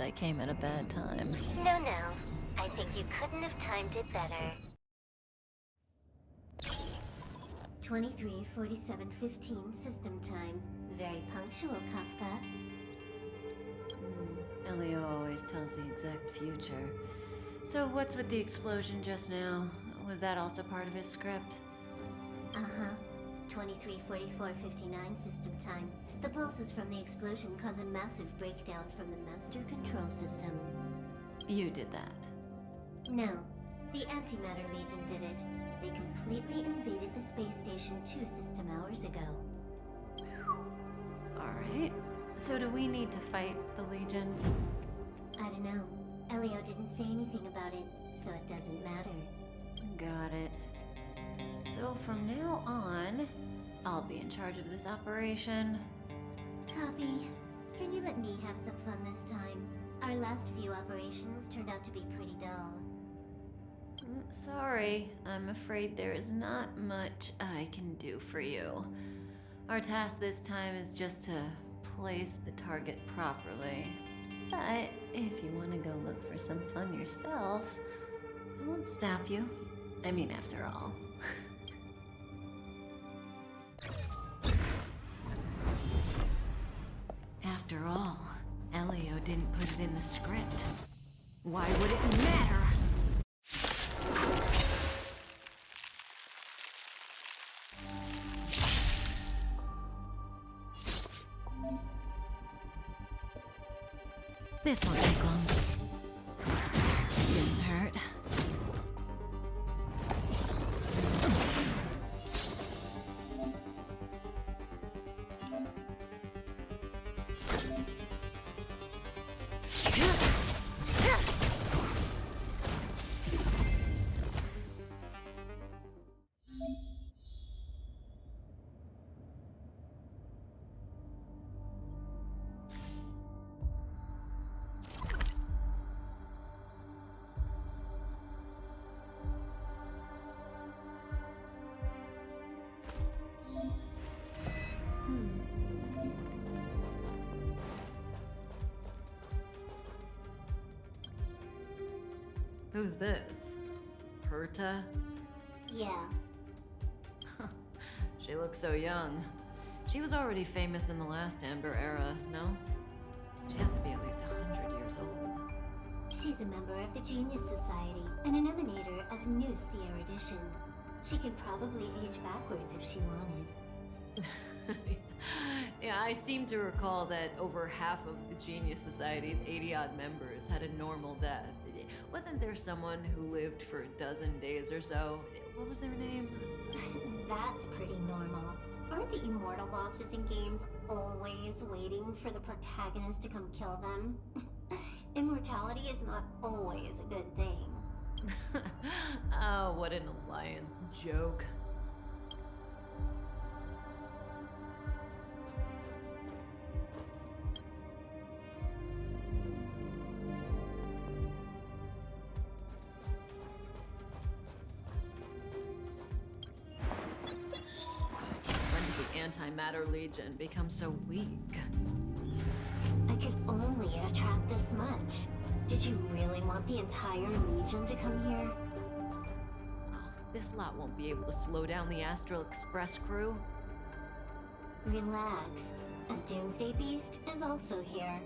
I came at a bad time. No, no. I think you couldn't have timed it better. 23:47:15 system time. Very punctual, Kafka. Elio always tells the exact future. So what's with the explosion just now? Was that also part of his script? Uh-huh. 23:44:59 system time. The pulses from the explosion cause a massive breakdown from the master control system. You did that. No, the Antimatter Legion did it. They completely invaded the space station 2 system hours ago. Alright. So do we need to fight the Legion? I don't know. Elio didn't say anything about it, so it doesn't matter. Got it. So from now on, I'll be in charge of this operation. Copy. Can you let me have some fun this time? Our last few operations turned out to be pretty dull. Sorry, I'm afraid there is not much I can do for you. Our task this time is just to place the target properly. But if you want to go look for some fun yourself, I won't stop you. I mean, after all. After all, Elio didn't put it in the script. Why would it matter? This won't take long. Didn't hurt. Who's this? Herta? Yeah. She looks so young. She was already famous in the last Amber era, no? She has to be at least 100 years old. She's a member of the Genius Society and an emanator of Noose the Erudition. She could probably age backwards if she wanted. Yeah, I seem to recall that over half of the Genius Society's 80-odd members had a normal death. Wasn't there someone who lived for a dozen days or so? What was their name? That's pretty normal. Aren't the immortal bosses in games always waiting for the protagonist to come kill them? Immortality is not always a good thing. Oh, what an alliance joke. Antimatter Legion become so weak? I could only attract this much. Did you really want the entire Legion to come here? This lot won't be able to slow down the Astral Express crew. Relax. A Doomsday Beast is also here.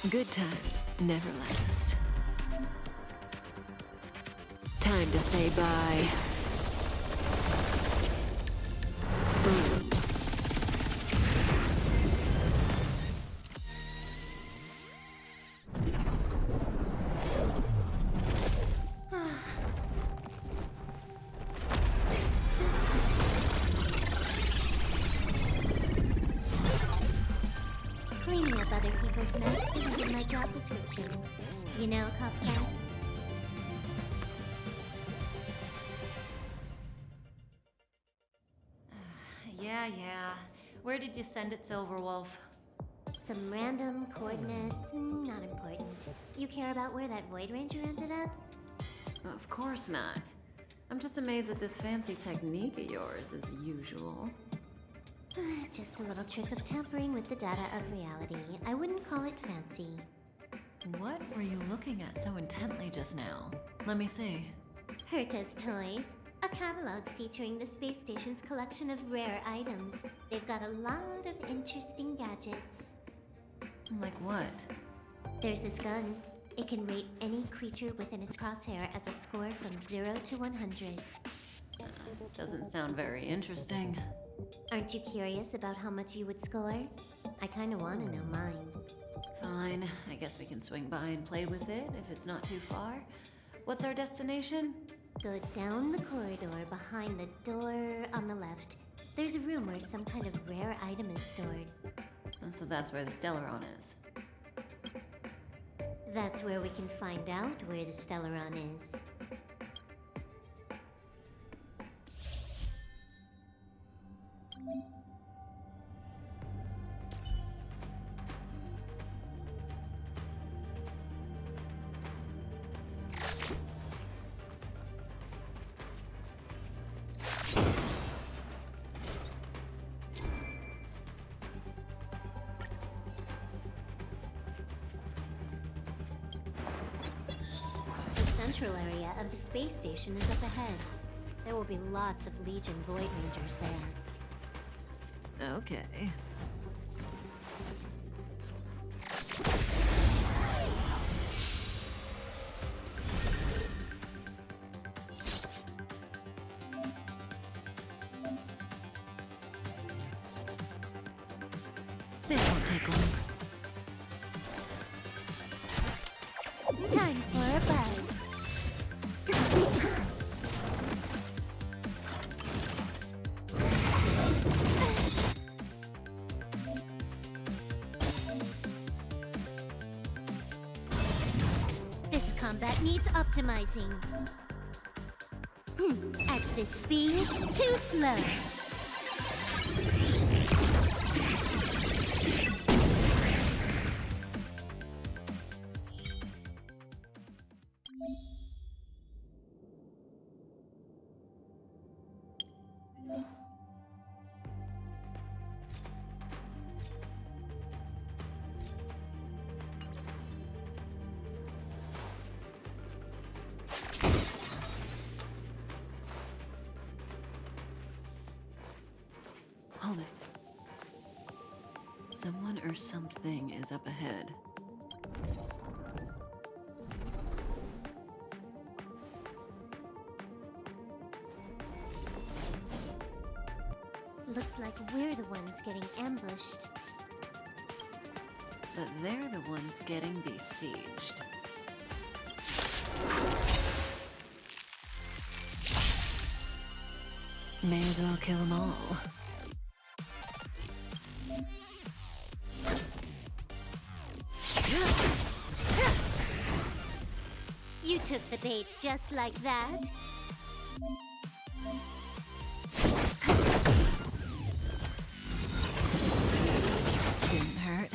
Good times never last. Time to say bye. Boom. Cleaning up other people's mess isn't in my job description. You know, Copcat? Yeah. Where did you send it, Silverwolf? Some random coordinates, not important. You care about where that Void Ranger ended up? Of course not. I'm just amazed at this fancy technique of yours, as usual. Just a little trick of tampering with the data of reality. I wouldn't call it fancy. What were you looking at so intently just now? Let me see. Herta's Toys. A catalog featuring the space station's collection of rare items. They've got a lot of interesting gadgets. Like what? There's this gun. It can rate any creature within its crosshair as a score from 0 to 100. Doesn't sound very interesting. Aren't you curious about how much you would score? I kinda wanna know mine. Fine, I guess we can swing by and play with it if it's not too far. What's our destination? Go down the corridor behind the door on the left. There's a room where some kind of rare item is stored. So that's where the Stellaron is. That's where we can find out where the Stellaron is. The central area of the space station is up ahead. There will be lots of Legion Void Rangers there. Okay. This won't take long. Time for a buzz. This combat needs optimizing. At this speed, too slow. Hold it. Someone or something is up ahead. Looks like we're the ones getting ambushed. But they're the ones getting besieged. May as well kill them all. You took the bait just like that. Didn't hurt.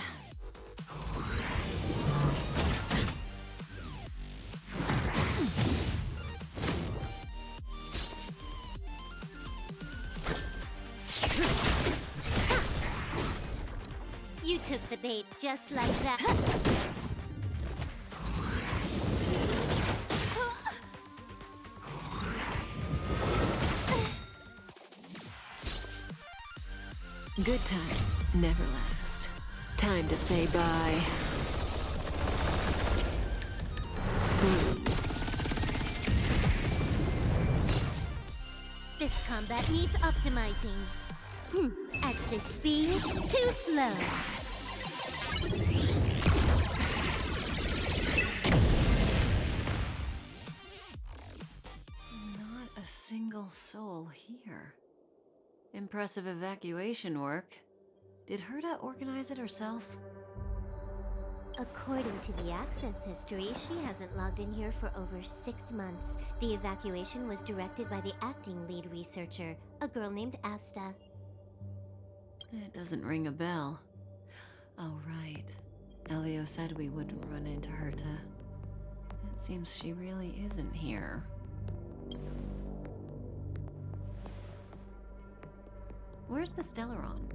You took the bait just like that. Good times never last. Time to say bye. This combat needs optimizing. At this speed, too slow. Not a single soul here. Impressive evacuation work. Did Herta organize it herself? According to the access history, she hasn't logged in here for over 6 months. The evacuation was directed by the acting lead researcher, a girl named Asta. It doesn't ring a bell. Oh, right. Elio said we wouldn't run into Herta. It seems she really isn't here. Where's the Stellaron?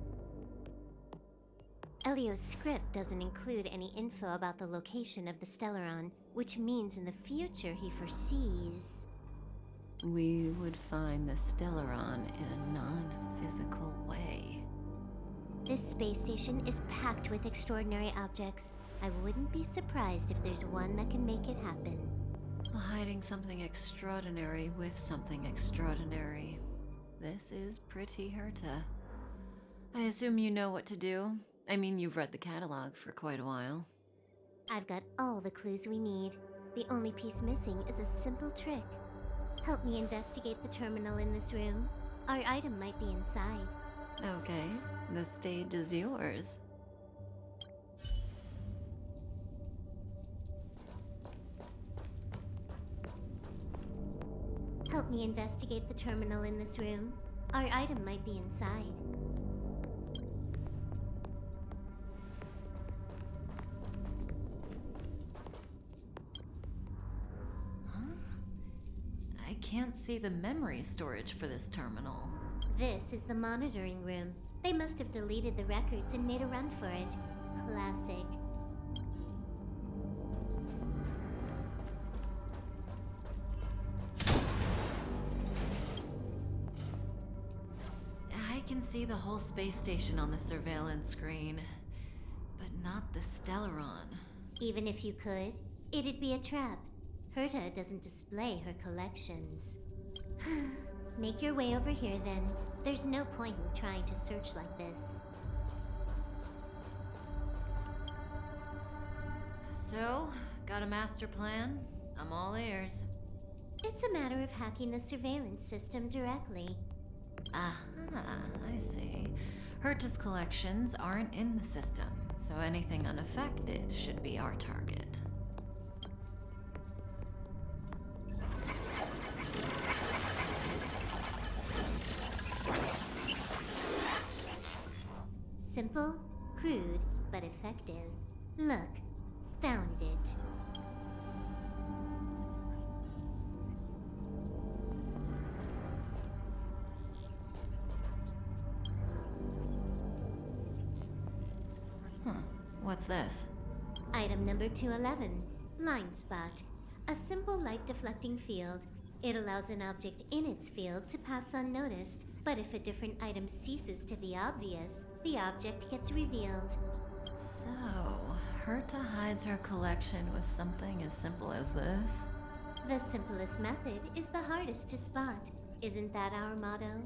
Elio's script doesn't include any info about the location of the Stellaron, which means in the future he foresees... We would find the Stellaron in a non-physical way. This space station is packed with extraordinary objects. I wouldn't be surprised if there's one that can make it happen. Hiding something extraordinary with something extraordinary. This is pretty Herta. I assume you know what to do? I mean, you've read the catalog for quite a while. I've got all the clues we need. The only piece missing is a simple trick. Help me investigate the terminal in this room. Our item might be inside. Okay, the stage is yours. Help me investigate the terminal in this room. Our item might be inside. I can't see the memory storage for this terminal. This is the monitoring room. They must have deleted the records and made a run for it. Classic. I can see the whole space station on the surveillance screen, but not the Stellaron. Even if you could, it'd be a trap. Herta doesn't display her collections. Make your way over here then. There's no point in trying to search like this. So, got a master plan? I'm all ears. It's a matter of hacking the surveillance system directly. Aha, I see. Herta's collections aren't in the system, so anything unaffected should be our target. Simple, crude, but effective. Look, found it. What's this? Item number 211, Line Spot. A simple light deflecting field. It allows an object in its field to pass unnoticed, but if a different item ceases to be obvious, the object gets revealed. So, Herta hides her collection with something as simple as this? The simplest method is the hardest to spot. Isn't that our motto?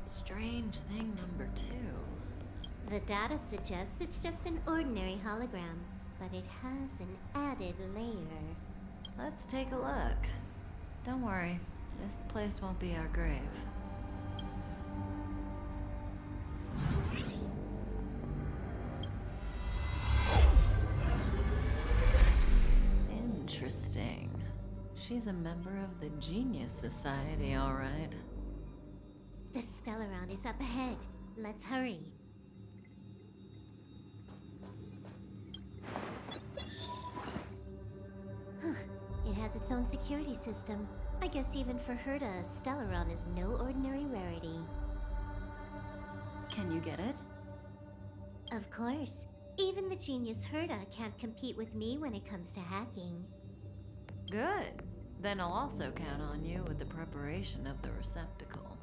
Strange thing number 2. The data suggests it's just an ordinary hologram, but it has an added layer. Let's take a look. Don't worry, this place won't be our grave. Interesting. She's a member of the Genius Society, all right. The Stellaron is up ahead. Let's hurry. It has its own security system. I guess even for Herta, a Stellaron is no ordinary rarity. Can you get it? Of course. Even the genius Herta can't compete with me when it comes to hacking. Good. Then I'll also count on you with the preparation of the receptacle.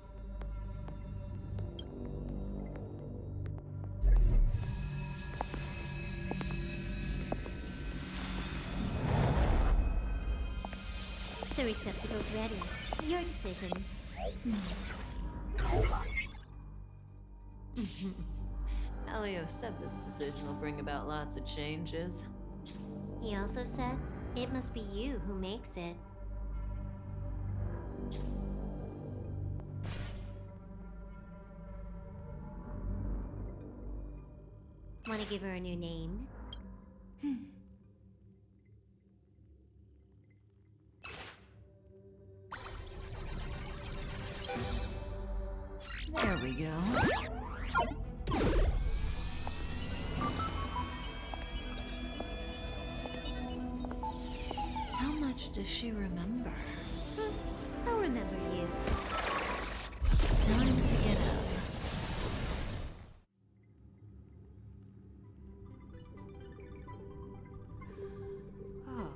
The receptacle's ready. Your decision. Elio said this decision will bring about lots of changes. He also said it must be you who makes it. Want to give her a new name? There we go. How much does she remember? I'll remember you. Time to get up. Oh.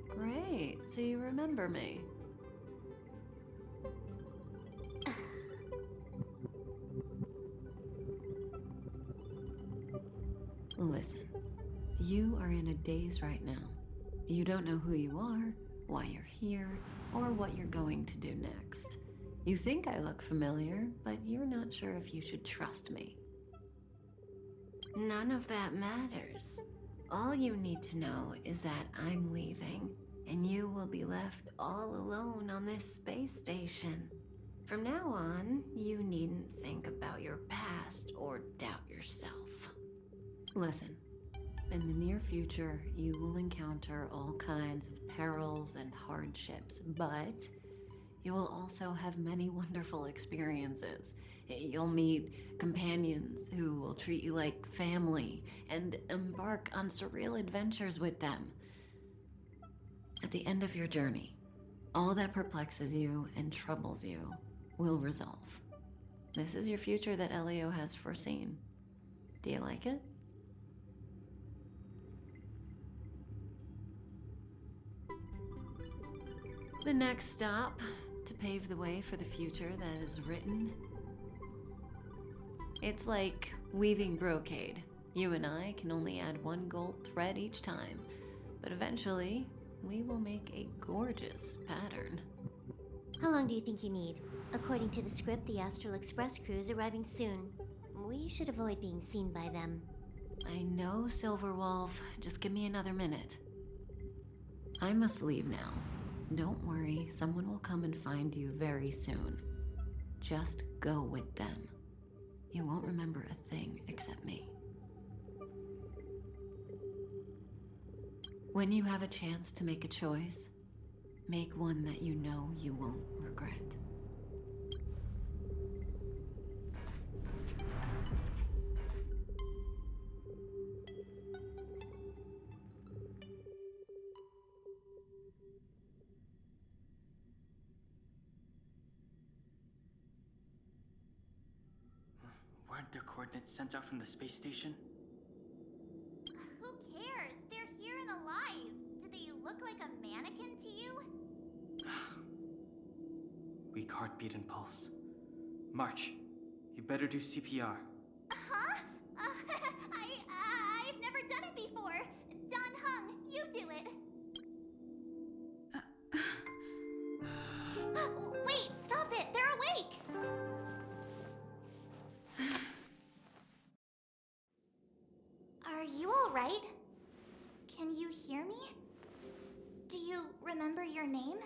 Great, so you remember me. Listen, you are in a daze right now. You don't know who you are, why you're here, or what you're going to do next. You think I look familiar, but you're not sure if you should trust me. None of that matters. All you need to know is that I'm leaving, and you will be left all alone on this space station. From now on, you needn't think about your past or doubt yourself. Listen, in the near future, you will encounter all kinds of perils and hardships, but you will also have many wonderful experiences. You'll meet companions who will treat you like family and embark on surreal adventures with them. At the end of your journey, all that perplexes you and troubles you will resolve. This is your future that Elio has foreseen. Do you like it? The next stop to pave the way for the future that is written. It's like weaving brocade. You and I can only add one gold thread each time, but eventually we will make a gorgeous pattern. How long do you think you need? According to the script, the Astral Express crew is arriving soon. We should avoid being seen by them. I know, Silverwolf. Just give me another minute. I must leave now. Don't worry, someone will come and find you very soon. Just go with them. You won't remember a thing except me. When you have a chance to make a choice, make one that you know you won't regret. Weren't their coordinates sent out from the space station? Who cares? They're here and alive. Do they look like a mannequin to you? Weak heartbeat and pulse. March, you better do CPR. Huh? I've never done it before. Don Hung, you do it. Wait, stop it! They're awake! Are you alright? Can you hear me? Do you remember your name?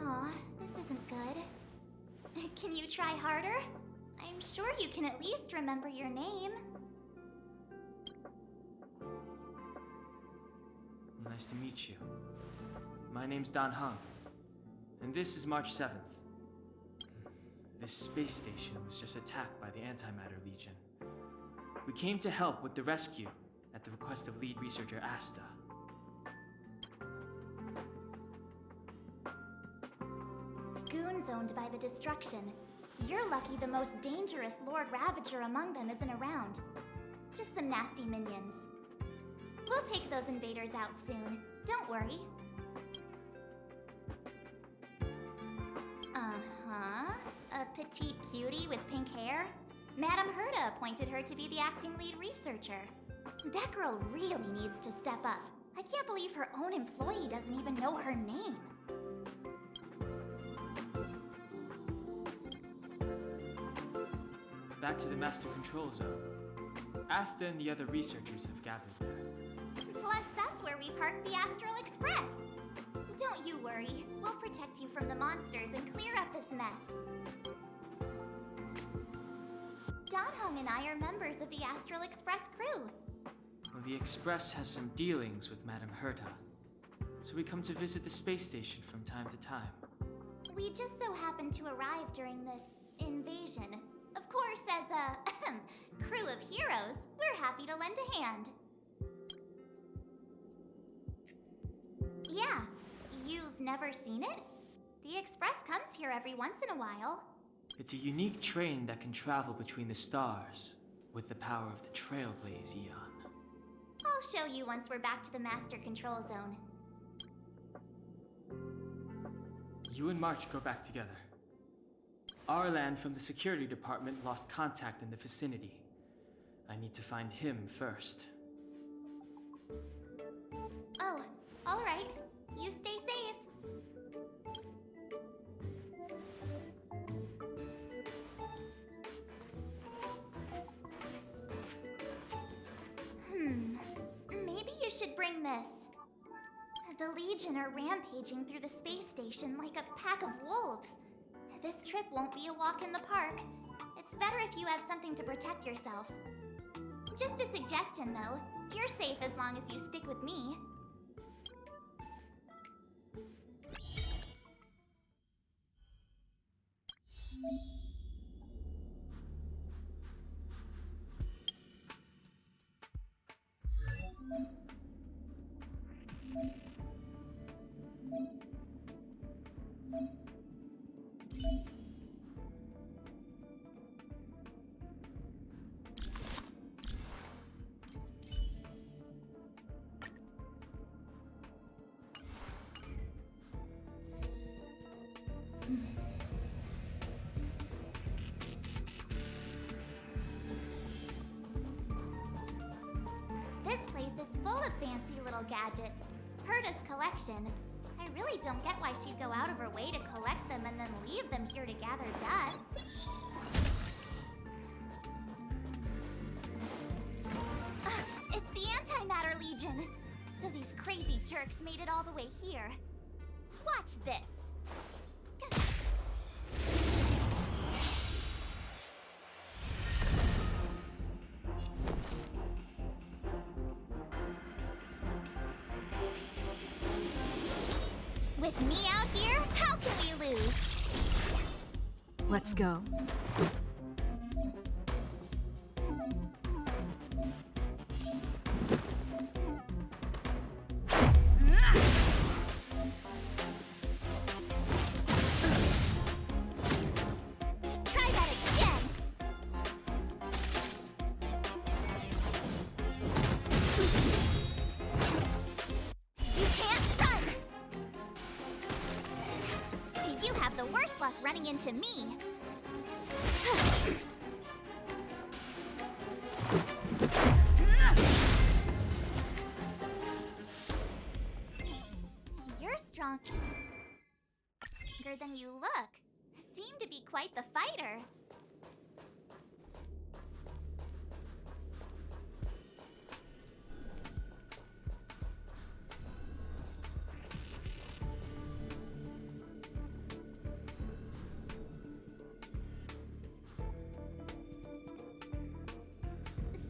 Aw, this isn't good. Can you try harder? I'm sure you can at least remember your name. Nice to meet you. My name's Don Hung, and this is March 7th. This space station was just attacked by the Antimatter Legion. We came to help with the rescue at the request of lead researcher Asta. Goons owned by the destruction. You're lucky the most dangerous Lord Ravager among them isn't around. Just some nasty minions. We'll take those invaders out soon. Don't worry. Uh-huh. A petite cutie with pink hair? Madame Herta appointed her to be the acting lead researcher. That girl really needs to step up. I can't believe her own employee doesn't even know her name. back to the Master Control Zone. Asta and the other researchers have gathered there. Plus, that's where we parked the Astral Express. Don't you worry. We'll protect you from the monsters and clear up this mess. Donhong and I are members of the Astral Express crew. Well, the Express has some dealings with Madame Herta, so we come to visit the space station from time to time. We just so happened to arrive during this invasion. Of course, as a crew of heroes, we're happy to lend a hand. Yeah, you've never seen it? The Express comes here every once in a while. It's a unique train that can travel between the stars with the power of the Trailblaze Eon. I'll show you once we're back to the Master Control Zone. You and March go back together. Arlan from the security department lost contact in the vicinity. I need to find him first. Oh, all right. You stay safe. Maybe you should bring this. The Legion are rampaging through the space station like a pack of wolves. This trip won't be a walk in the park. It's better if you have something to protect yourself. Just a suggestion, though. You're safe as long as you stick with me. This place is full of fancy little gadgets. Herta's collection. I really don't get why she'd go out of her way to collect them and then leave them here to gather dust. It's the Antimatter Legion. So these crazy jerks made it all the way here. Watch this. With me out here, how can we lose? Let's go. Try that again. You can't run. You have the worst luck running into me. You're stronger than you look. Seem to be quite the fighter.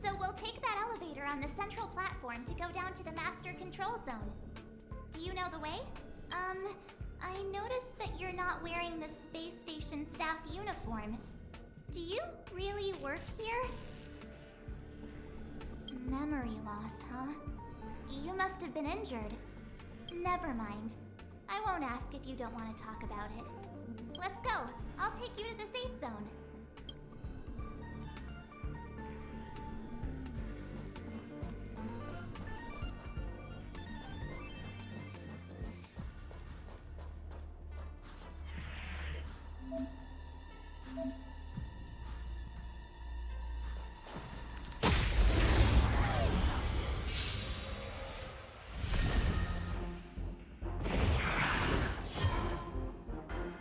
So we'll take that elevator on the central platform to go down to the Master Control Zone. Do you know the way? I noticed that you're not wearing the space station staff uniform. Do you really work here? Memory loss, huh? You must have been injured. Never mind. I won't ask if you don't want to talk about it. Let's go. I'll take you to the safe zone.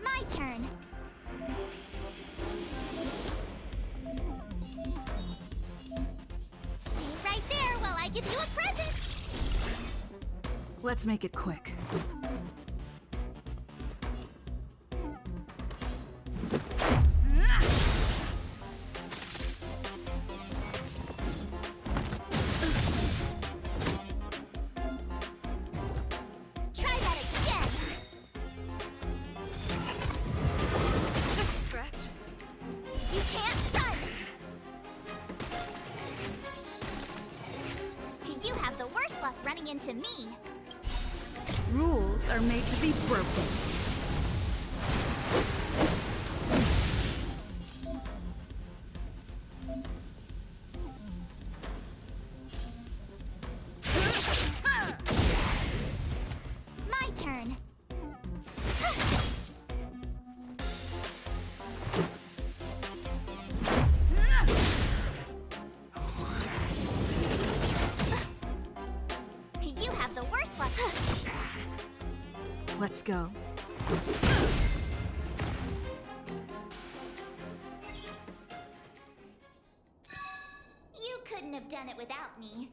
My turn. give you a present! Let's make it quick. Try that again! Just a scratch. You can't run! You have the worst luck running into me. Rules are made to be broken. My turn. You have the worst luck. Let's go. You couldn't have done it without me.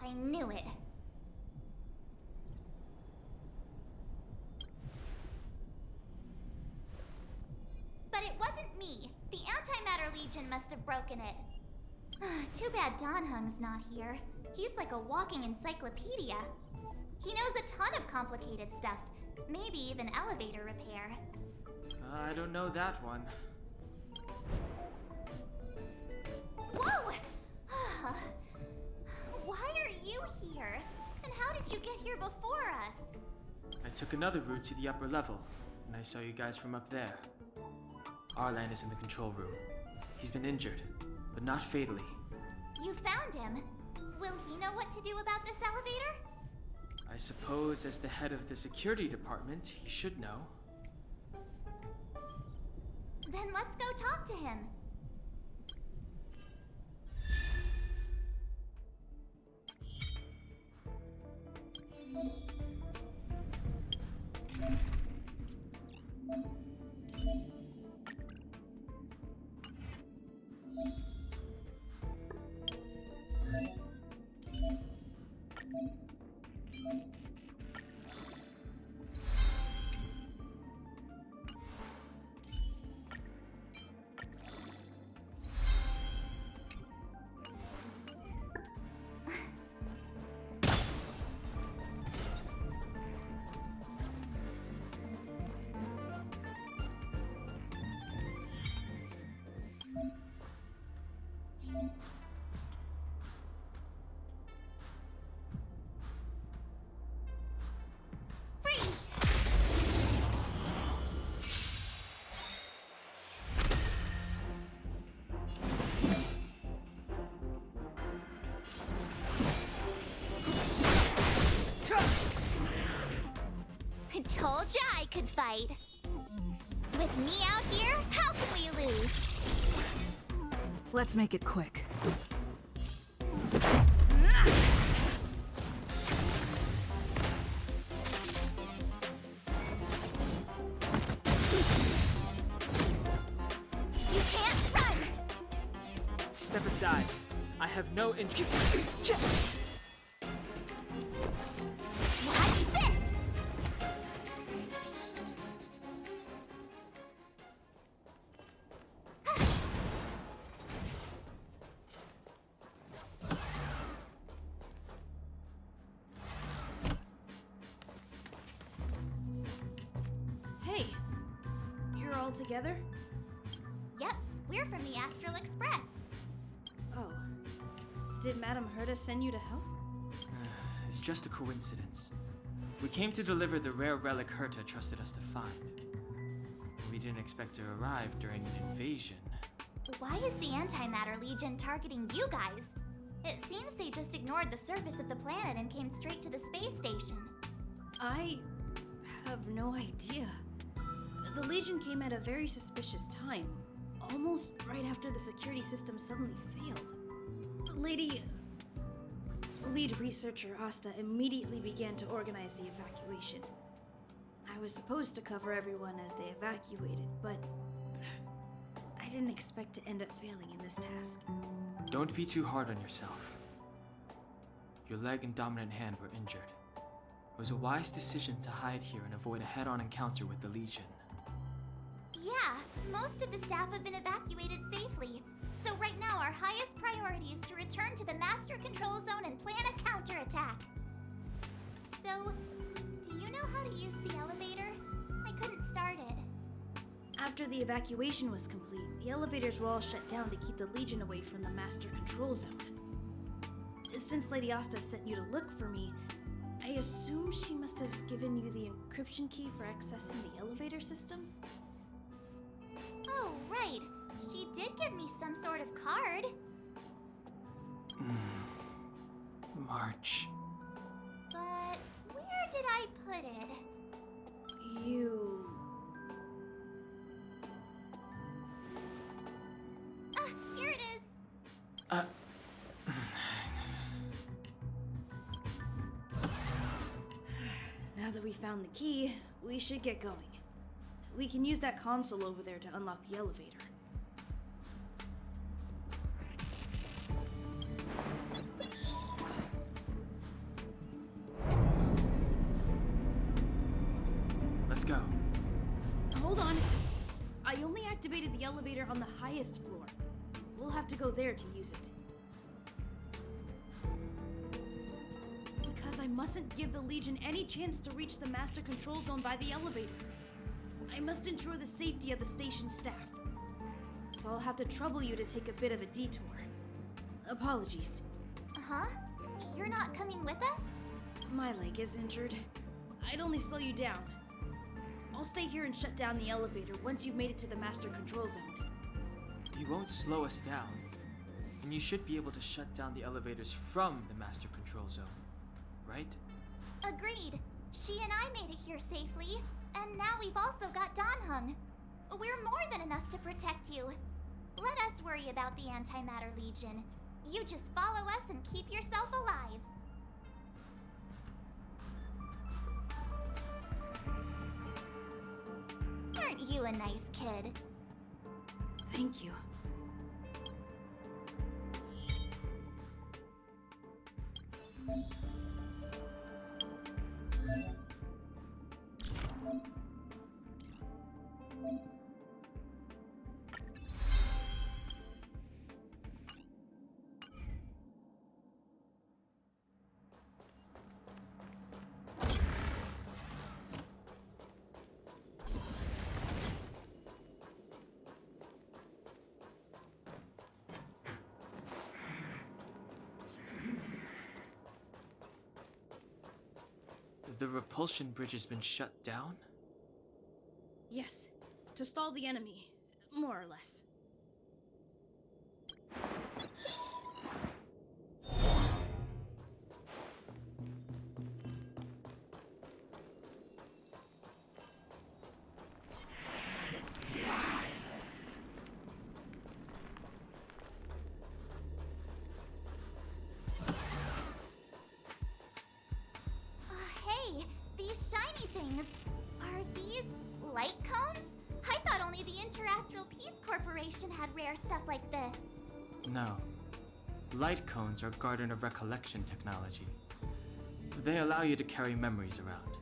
I knew it. But it wasn't me. The Antimatter Legion must have broken it. Too bad Danhung's not here. He's like a walking encyclopedia. He knows a ton of complicated stuff. Maybe even elevator repair. I don't know that one. Whoa! Why are you here? And how did you get here before us? I took another route to the upper level, and I saw you guys from up there. Arlan is in the control room. He's been injured, but not fatally. You found him. Will he know what to do about this elevator? I suppose as the head of the security department, he should know. Then let's go talk to him. Freeze! I told ya I could fight. With me out here, how can we lose? Let's make it quick. You can't run! Step aside. I have no interest. Watch this! Hey, you're all together? Yep, we're from the Astral Express. Oh. Did Madame Herta send you to help? It's just a coincidence. We came to deliver the rare relic Herta trusted us to find. We didn't expect to arrive during an invasion. Why is the Antimatter Legion targeting you guys? It seems they just ignored the surface of the planet and came straight to the space station. I have no idea. The Legion came at a very suspicious time. almost right after the security system suddenly failed. The lead researcher Asta immediately began to organize the evacuation. I was supposed to cover everyone as they evacuated, but I didn't expect to end up failing in this task. Don't be too hard on yourself. Your leg and dominant hand were injured. It was a wise decision to hide here and avoid a head-on encounter with the Legion. Yeah, most of the staff have been evacuated safely. So right now our highest priority is to return to the Master Control Zone and plan a counterattack. So, do you know how to use the elevator? I couldn't start it. After the evacuation was complete, the elevators were all shut down to keep the Legion away from the Master Control Zone. Since Lady Asta sent you to look for me, I assume she must have given you the encryption key for accessing the elevator system? Oh, right. She did give me some sort of card. March. But where did I put it? You... Here it is. Now that we found the key, we should get going. We can use that console over there to unlock the elevator. Let's go. Hold on. I only activated the elevator on the highest floor. We'll have to go there to use it. Because I mustn't give the Legion any chance to reach the Master Control Zone by the elevator. I must ensure the safety of the station staff. So I'll have to trouble you to take a bit of a detour. Apologies. Huh? You're not coming with us? My leg is injured. I'd only slow you down. I'll stay here and shut down the elevator once you've made it to the Master Control Zone. You won't slow us down. And you should be able to shut down the elevators from the Master Control Zone, right? Agreed. She and I made it here safely, and now we've also got Danhung. We're more than enough to protect you. Let us worry about the Antimatter Legion. You just follow us and keep yourself alive. Aren't you a nice kid? Thank you. The repulsion bridge has been shut down? Yes, to stall the enemy, more or less. Hey, these shiny things. Are these light cones? I thought only the Interastral Peace Corporation had rare stuff like this. No. Light cones are Garden of Recollection technology. They allow you to carry memories around.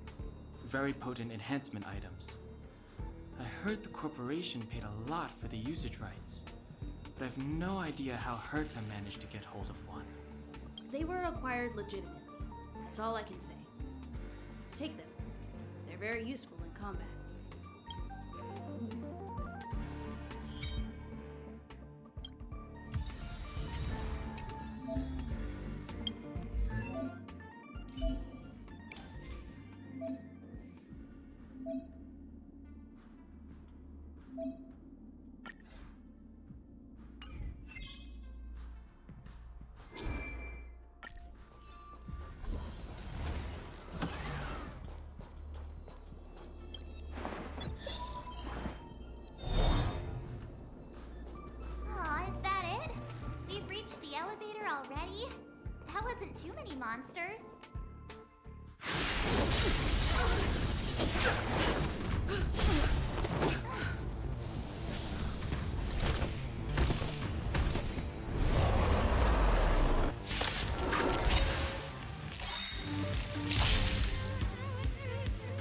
Very potent enhancement items. I heard the corporation paid a lot for the usage rights, but I've no idea how Herta managed to get hold of one. They were acquired legitimately. That's all I can say. Take them. They're very useful in combat. nasty monsters.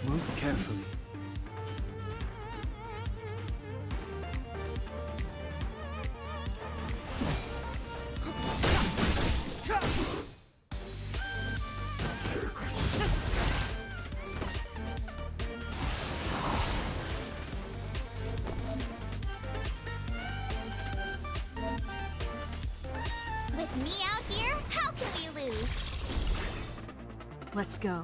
Move carefully. With me out here, how can we lose? Let's go.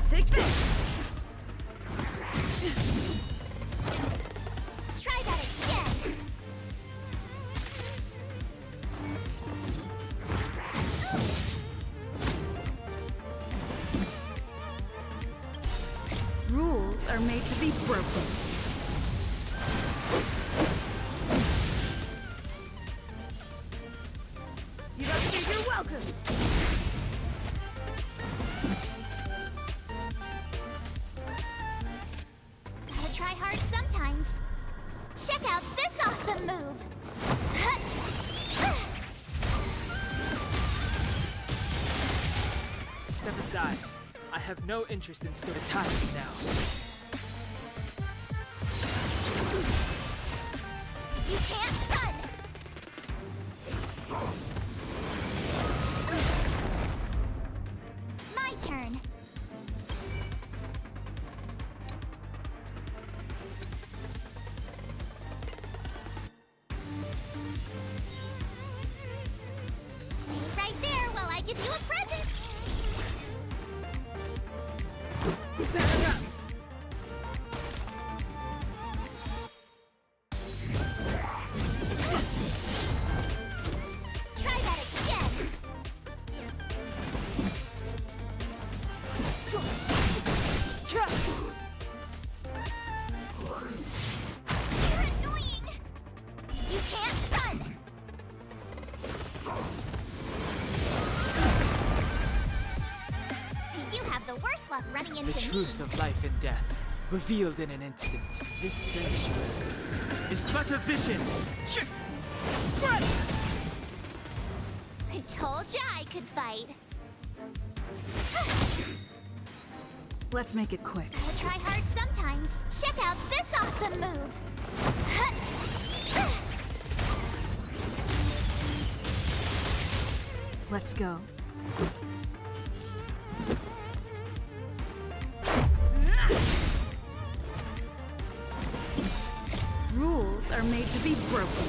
Take this! Try that again! Rules are made to be broken. You don't think you're welcome! Gotta try hard sometimes. Check out this awesome move! Step aside. I have no interest in the time is now. You can't run! My turn. Stay right there while I give you a present. Back up! Try that again. You're annoying. You can't run. You have the worst luck running into The me. truth of life and death, revealed in an instant. This sanctuary is but a vision. Run! I told ya I could fight. Let's make it quick. Gotta try hard sometimes. Check out this awesome move. Let's go. Rules are made to be broken.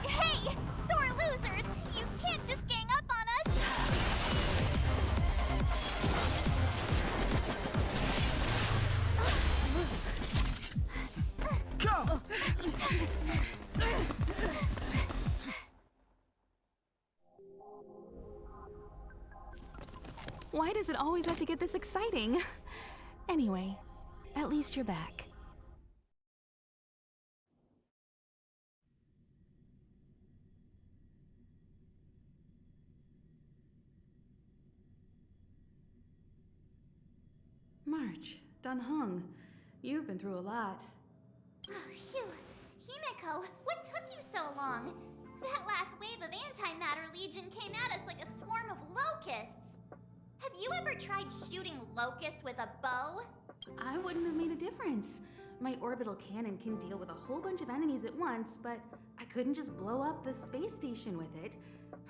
Hey, sore losers! You can't just gang up on us! Go! Why does it always have to get this exciting? Anyway, at least you're back. March, Hung, you've been through a lot. Oh, phew. Himeko, what took you so long? That last wave of Antimatter Legion came at us like a swarm of locusts. Have you ever tried shooting locusts with a bow? I wouldn't have made a difference. My orbital cannon can deal with a whole bunch of enemies at once, but I couldn't just blow up the space station with it.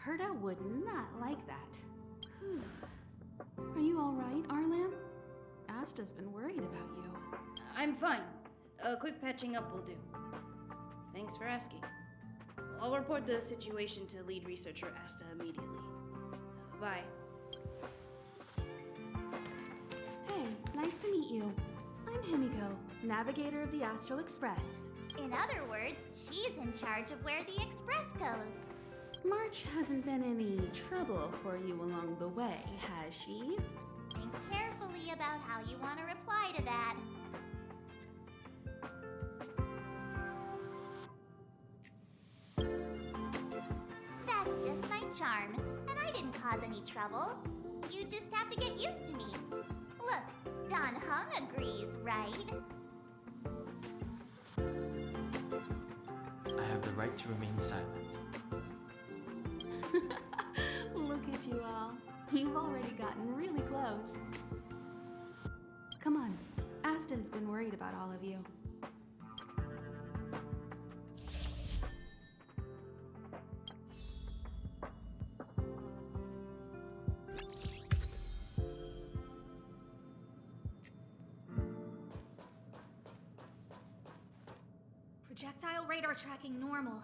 Herta would not like that. Whew. Are you alright, Arlam? Asta's been worried about you. I'm fine. A quick patching up will do. Thanks for asking. I'll report the situation to lead researcher Asta immediately. Bye. Hey, nice to meet you. I'm Himeko, navigator of the Astral Express. In other words, she's in charge of where the express goes. March hasn't been any trouble for you along the way, has she? Think carefully about how you want to reply to that. That's just my charm, and I didn't cause any trouble. You just have to get used to me. Look, Don Hung agrees, right? I have the right to remain silent. Look at you all. You've already gotten really close. Come on. Asta's been worried about all of you. Projectile radar tracking normal.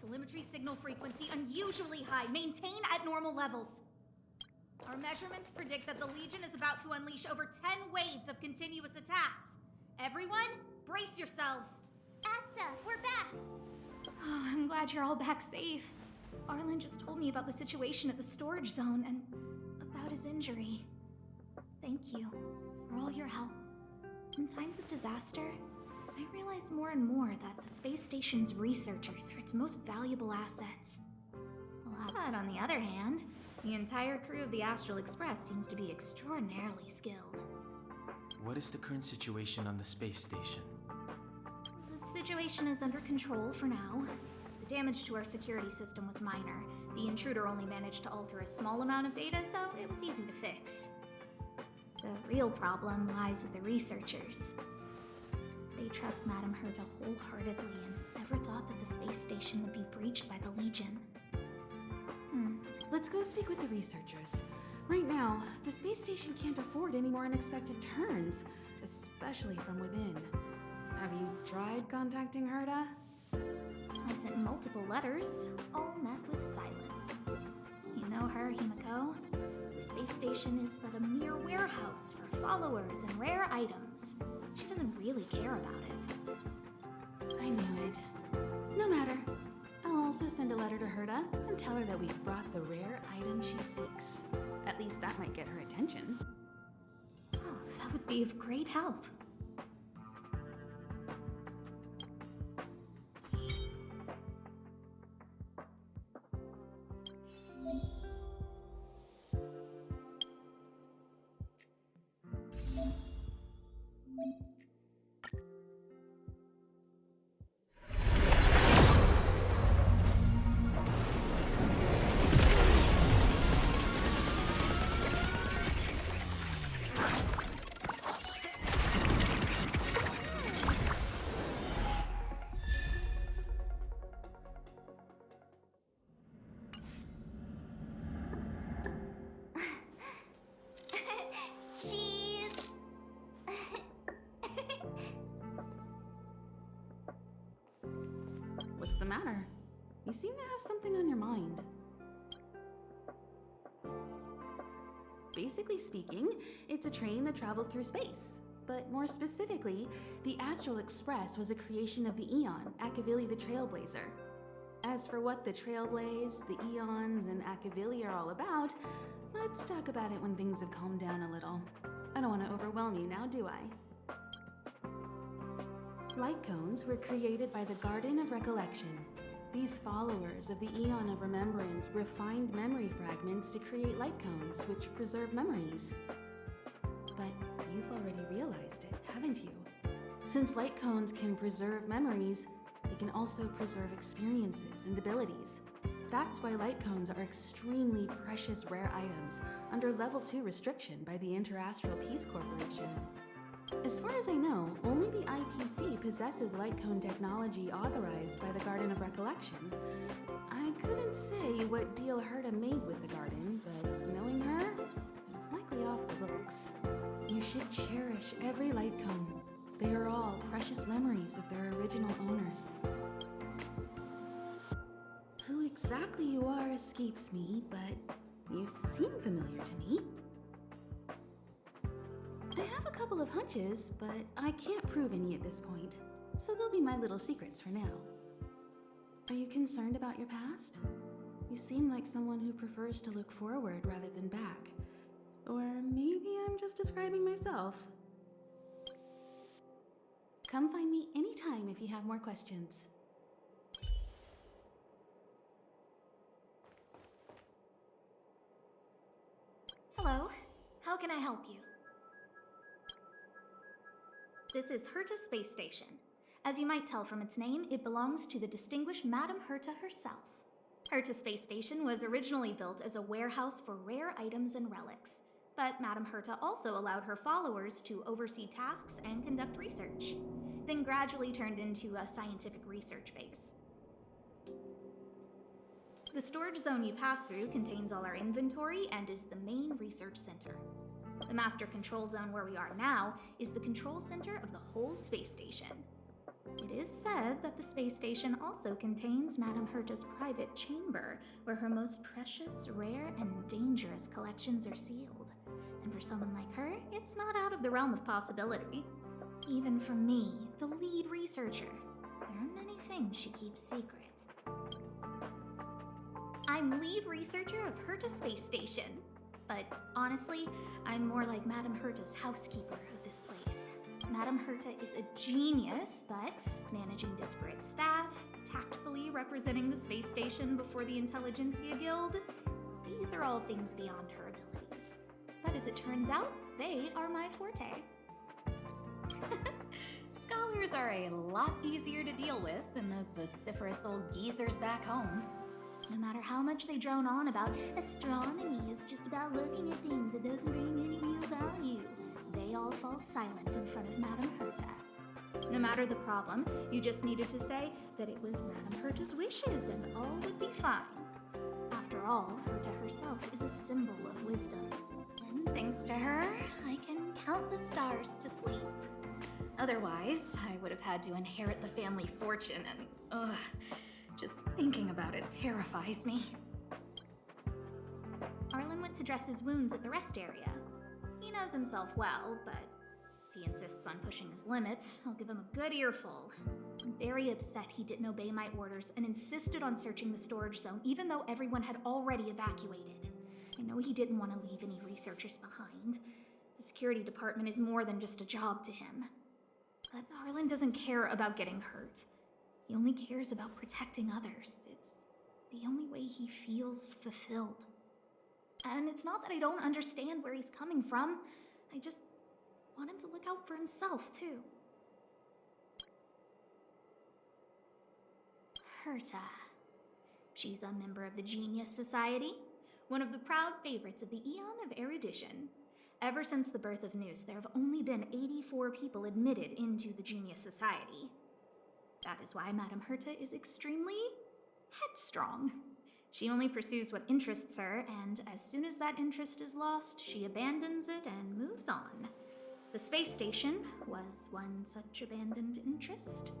Telemetry signal frequency unusually high. Maintain at normal levels. Our measurements predict that the Legion is about to unleash over 10 waves of continuous attacks. Everyone, brace yourselves. Asta, we're back. Oh, I'm glad you're all back safe. Arlen just told me about the situation at the storage zone and about his injury. Thank you for all your help. In times of disaster, I realize more and more that the space station's researchers are its most valuable assets. But on the other hand, the entire crew of the Astral Express seems to be extraordinarily skilled. What is the current situation on the space station? The situation is under control for now. The damage to our security system was minor. The intruder only managed to alter a small amount of data, so it was easy to fix. The real problem lies with the researchers. They trust Madame Herta wholeheartedly and never thought that the space station would be breached by the Legion. Let's go speak with the researchers. Right now, the space station can't afford any more unexpected turns, especially from within. Have you tried contacting Herta? I sent multiple letters, all met with silence. You know her, Himeko. The space station is but a mere warehouse for followers and rare items. She doesn't really care about it. I knew it. No matter. I'll also send a letter to Herta and tell her that we've brought the rare item she seeks. At least that might get her attention. Oh, that would be of great help. Cheese. What's the matter? You seem to have something on your mind. Basically speaking, it's a train that travels through space. But more specifically, the Astral Express was a creation of the Eon, Akavili the Trailblazer. As for what the Trailblaze, the Eons, and Akavili are all about, let's talk about it when things have calmed down a little. I don't want to overwhelm you now, do I? Light cones were created by the Garden of Recollection. These followers of the Eon of Remembrance refined memory fragments to create light cones, which preserve memories. But you've already realized it, haven't you? Since light cones can preserve memories, they can also preserve experiences and abilities. That's why light cones are extremely precious rare items under Level 2 restriction by the Interastral Peace Corporation. As far as I know, only the IPC possesses light cone technology authorized by the Garden of Recollection. I couldn't can't say what deal Herta made with the garden, but knowing her, it was likely off the books. You should cherish every light cone. They are all precious memories of their original owners. Who exactly you are escapes me, but you seem familiar to me. I have a couple of hunches, but I can't prove any at this point, so they'll be my little secrets for now. Are you concerned about your past? You seem like someone who prefers to look forward rather than back. Or maybe I'm just describing myself. Come find me anytime if you have more questions. Hello, how can I help you? This is Herta Space Station. As you might tell from its name, it belongs to the distinguished Madame Herta herself. Herta Space Station was originally built as a warehouse for rare items and relics, but Madame Herta also allowed her followers to oversee tasks and conduct research, then gradually turned into a scientific research base. The storage zone you pass through contains all our inventory and is the main research center. The master control zone where we are now is the control center of the whole space station. It is said that the space station also contains Madame Herta's private chamber, where her most precious, rare, and dangerous collections are sealed. And for someone like her, it's not out of the realm of possibility. Even for me, the lead researcher, there are many things she keeps secret. I'm lead researcher of Herta Space Station, but honestly, I'm more like Madame Herta's housekeeper of this place. Madame Herta is a genius, but managing disparate staff, tactfully representing the space station before the Intelligentsia Guild, these are all things beyond her abilities. But as it turns out, they are my forte. Scholars are a lot easier to deal with than those vociferous old geezers back home. No matter how much they drone on about astronomy is just about looking at things that doesn't bring any real value, they all fall silent in front of Madame Herta. No matter the problem, you just needed to say that it was Madame Herta's wishes and all would be fine. After all, Herta herself is a symbol of wisdom. And thanks to her, I can count the stars to sleep. Otherwise, I would have had to inherit the family fortune and, just thinking about it terrifies me. Arlen went to dress his wounds at the rest area. He knows himself well, but if he insists on pushing his limits, I'll give him a good earful. I'm very upset he didn't obey my orders and insisted on searching the storage zone even though everyone had already evacuated. I know he didn't want to leave any researchers behind. The security department is more than just a job to him. But Arlen doesn't care about getting hurt. He only cares about protecting others. It's the only way he feels fulfilled. And it's not that I don't understand where he's coming from. I just want him to look out for himself, too. Herta. She's a member of the Genius Society, one of the proud favorites of the Eon of Erudition. Ever since the birth of Noose, there have only been 84 people admitted into the Genius Society. That is why Madame Herta is extremely headstrong. She only pursues what interests her, and as soon as that interest is lost, she abandons it and moves on. The space station was one such abandoned interest.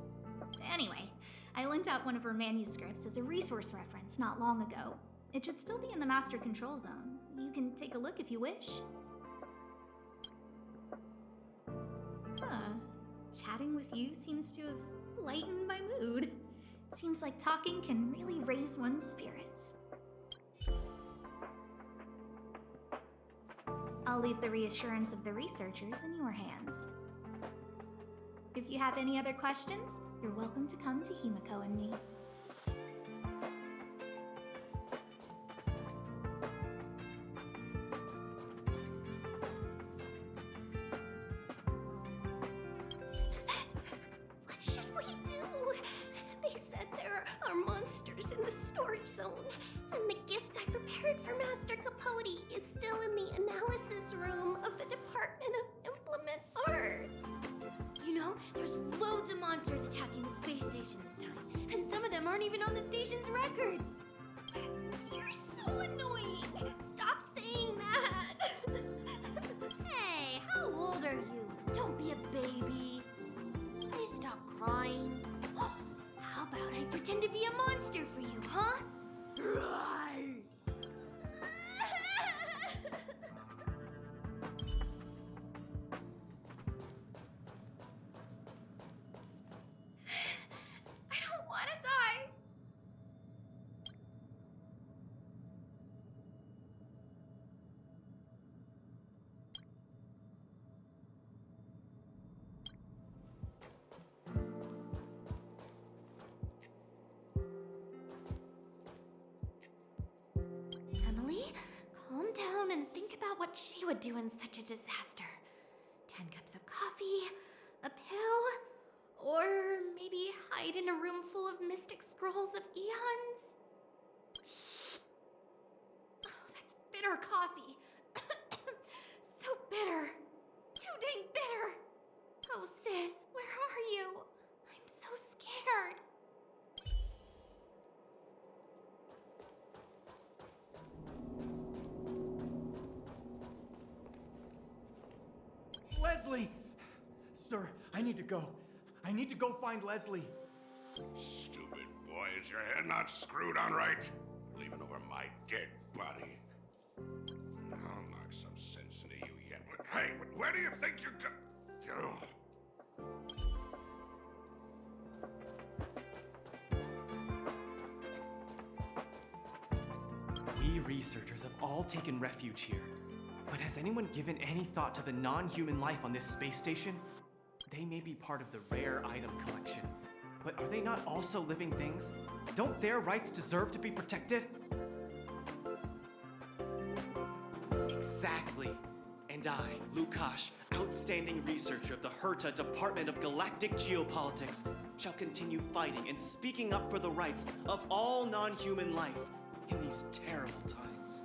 Anyway, I lent out one of her manuscripts as a resource reference not long ago. It should still be in the master control zone. You can take a look if you wish. Chatting with you seems to have lightened my mood. Seems like talking can really raise one's spirits. I'll leave the reassurance of the researchers in your hands. If you have any other questions, you're welcome to come to Himeko and me. What should we do? They said there are monsters in the storage zone, and the gift I prepared for Master Capote is still in the analysis room of the Department of Implement Arts. You know, there's loads of monsters attacking the space station this time, and some of them aren't even on the station's records. You're so annoying! Stop saying that! Hey, how old are you? Don't be a baby. Please stop crying. How about I pretend to be a monster for you, huh? I don't want to die! Emily, calm down and think about what she would do in such a disaster. 10 cups of coffee, a pill, or maybe hide in a room full of mystic scrolls of eons? Oh, that's bitter coffee. So bitter. Too dang bitter. Oh, sis, where are you? I'm so scared. Leslie! Sir, I need to go. I need to go find Leslie. Stupid boy, is your head not screwed on right? You're leaving over my dead body. I'll knock some sense into you yet. Hey, where do you think you're going? We researchers have all taken refuge here. But has anyone given any thought to the non-human life on this space station? They may be part of the rare item collection, but are they not also living things? Don't their rights deserve to be protected? Exactly. And I, Lukash, outstanding researcher of the Herta Department of Galactic Geopolitics, shall continue fighting and speaking up for the rights of all non-human life in these terrible times.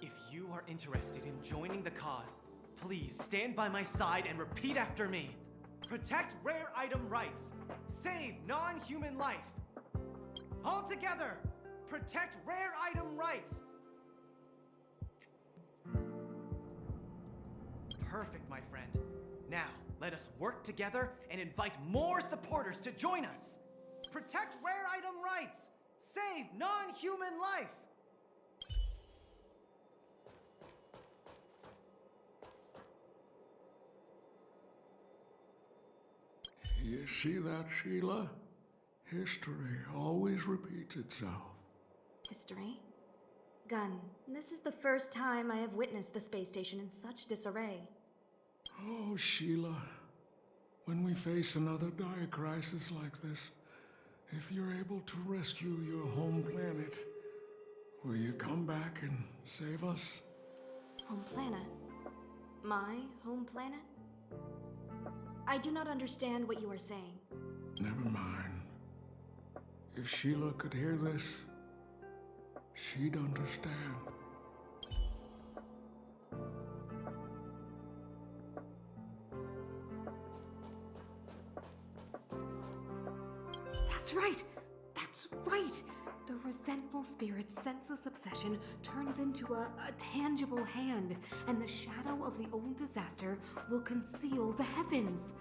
If you are interested in joining the cause, please stand by my side and repeat after me. Protect rare item rights. Save non-human life. All together, protect rare item rights. Perfect, my friend. Now, let us work together and invite more supporters to join us. Protect rare item rights. Save non-human life. You see that, Sheila? History always repeats itself. History? Gun, this is the first time I have witnessed the space station in such disarray. Oh, Sheila. When we face another dire crisis like this, if you're able to rescue your home planet, will you come back and save us? Home planet? My home planet? I do not understand what you are saying. Never mind. If Sheila could hear this, she'd understand. That's right! That's right! The resentful spirit's senseless obsession turns into a tangible hand, and the shadow of the old disaster will conceal the heavens.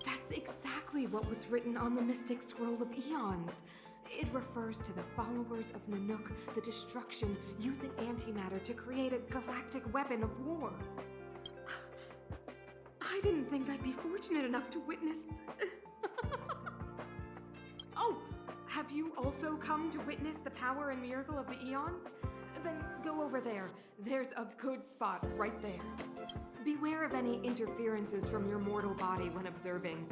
That's exactly what was written on the Mystic Scroll of Eons. It refers to the followers of Nanook, the destruction using antimatter to create a galactic weapon of war. I didn't think I'd be fortunate enough to witness... Oh! Have you also come to witness the power and miracle of the Eons? Then go over there. There's a good spot right there. Beware of any interferences from your mortal body when observing.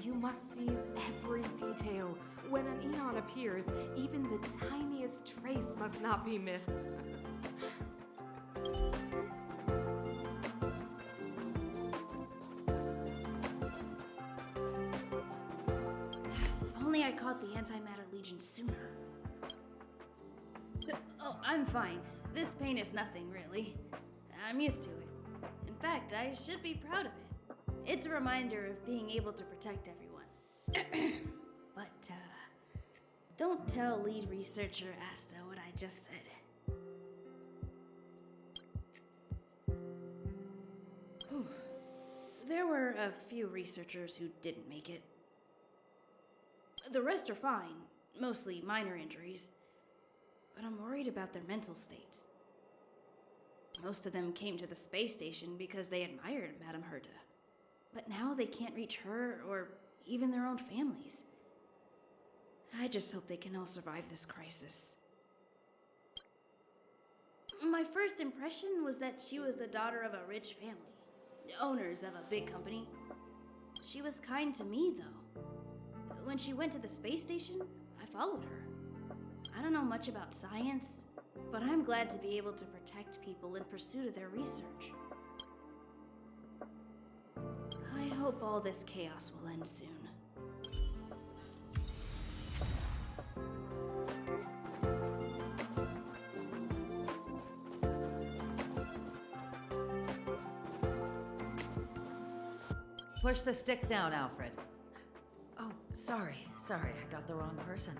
You must seize every detail. When an Eon appears, even the tiniest trace must not be missed. If only I caught the Antimatter Legion sooner. Oh, I'm fine. This pain is nothing, really. I'm used to it. In fact, I should be proud of it. It's a reminder of being able to protect everyone. But, don't tell lead researcher Asta what I just said. There were a few researchers who didn't make it. The rest are fine, mostly minor injuries. But I'm worried about their mental states. Most of them came to the space station because they admired Madame Herta. But now they can't reach her or even their own families. I just hope they can all survive this crisis. My first impression was that she was the daughter of a rich family, owners of a big company. She was kind to me, though. When she went to the space station, I followed her. I don't know much about science, but I'm glad to be able to protect people in pursuit of their research. I hope all this chaos will end soon. Push the stick down, Alfred. Oh, sorry, I got the wrong person.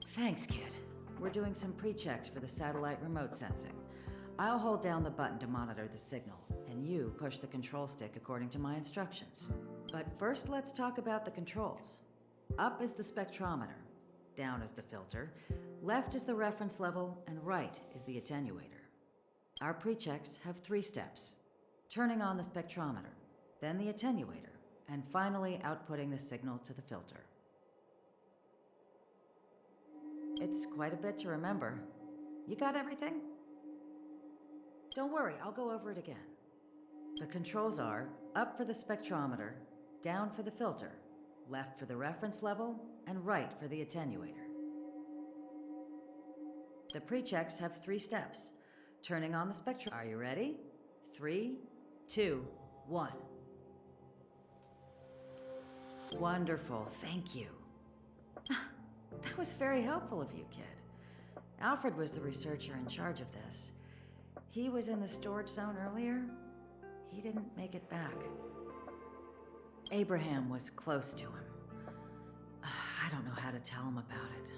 Thanks, kid. We're doing some pre-checks for the satellite remote sensing. I'll hold down the button to monitor the signal, and you push the control stick according to my instructions. But first, let's talk about the controls. Up is the spectrometer, down is the filter, left is the reference level, and right is the attenuator. Our pre-checks have 3 steps. Turning on the spectrometer, then the attenuator, and finally outputting the signal to the filter. It's quite a bit to remember. You got everything? Don't worry, I'll go over it again. The controls are up for the spectrometer, down for the filter, left for the reference level, and right for the attenuator. The pre-checks have 3 steps. Turning on the spectrum. Are you ready? 3, 2, 1. Wonderful, thank you. That was very helpful of you, kid. Alfred was the researcher in charge of this. He was in the storage zone earlier. He didn't make it back. Abraham was close to him. I don't know how to tell him about it.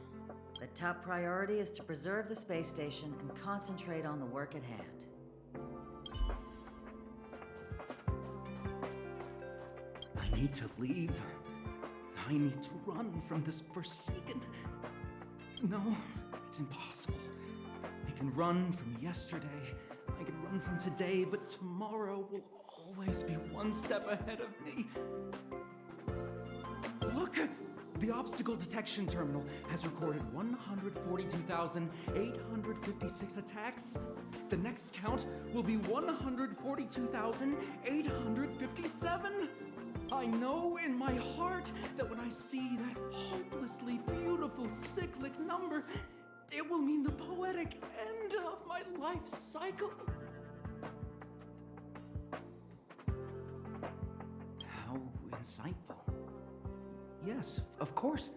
The top priority is to preserve the space station and concentrate on the work at hand. I need to leave. I need to run from this forsaken... No, it's impossible. I can run from yesterday. I can run from today, but tomorrow will always be one step ahead of me. Look! The obstacle detection terminal has recorded 142,856 attacks. The next count will be 142,857. I know in my heart that when I see that hopelessly beautiful cyclic number, it will mean the poetic end of my life cycle. How insightful. Yes, of course.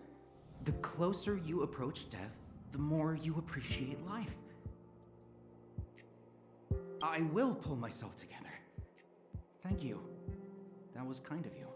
The closer you approach death, the more you appreciate life. I will pull myself together. Thank you. That was kind of you.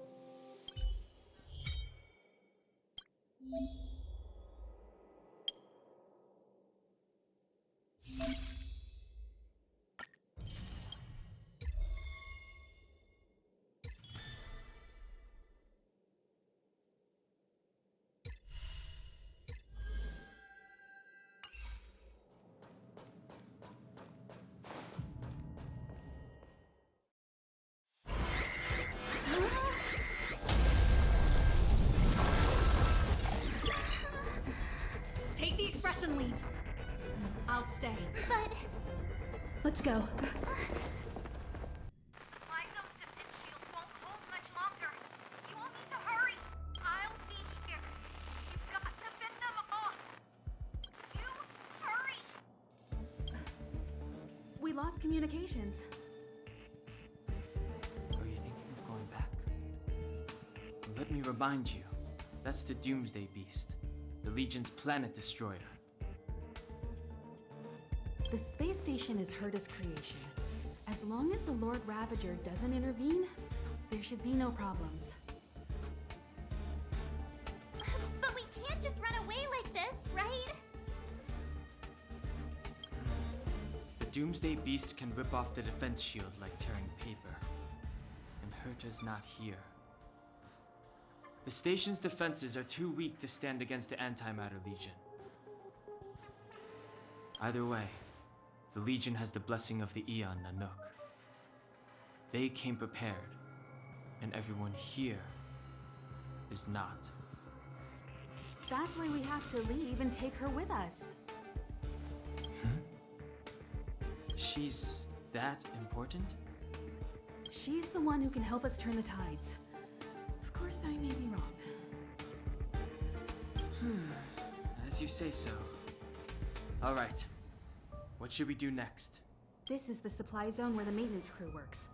Take the express and leave. I'll stay. But... Let's go. Lysome's defense shield won't hold much longer. You all need to hurry. I'll be here. You've got to fend them off. You hurry. We lost communications. Are you thinking of going back? Let me remind you, that's the Doomsday Beast, the Legion's planet destroyer. The space station is Herta's creation. As long as the Lord Ravager doesn't intervene, there should be no problems. But we can't just run away like this, right? The Doomsday Beast can rip off the defense shield like tearing paper. Herta's not here. The station's defenses are too weak to stand against the Antimatter Legion. Either way, the Legion has the blessing of the Eon Nanook. They came prepared, and everyone here is not. That's why we have to leave and take her with us. She's that important? She's the one who can help us turn the tides. Of course, I may be wrong. As you say so. Alright. What should we do next? This is the supply zone where the maintenance crew works.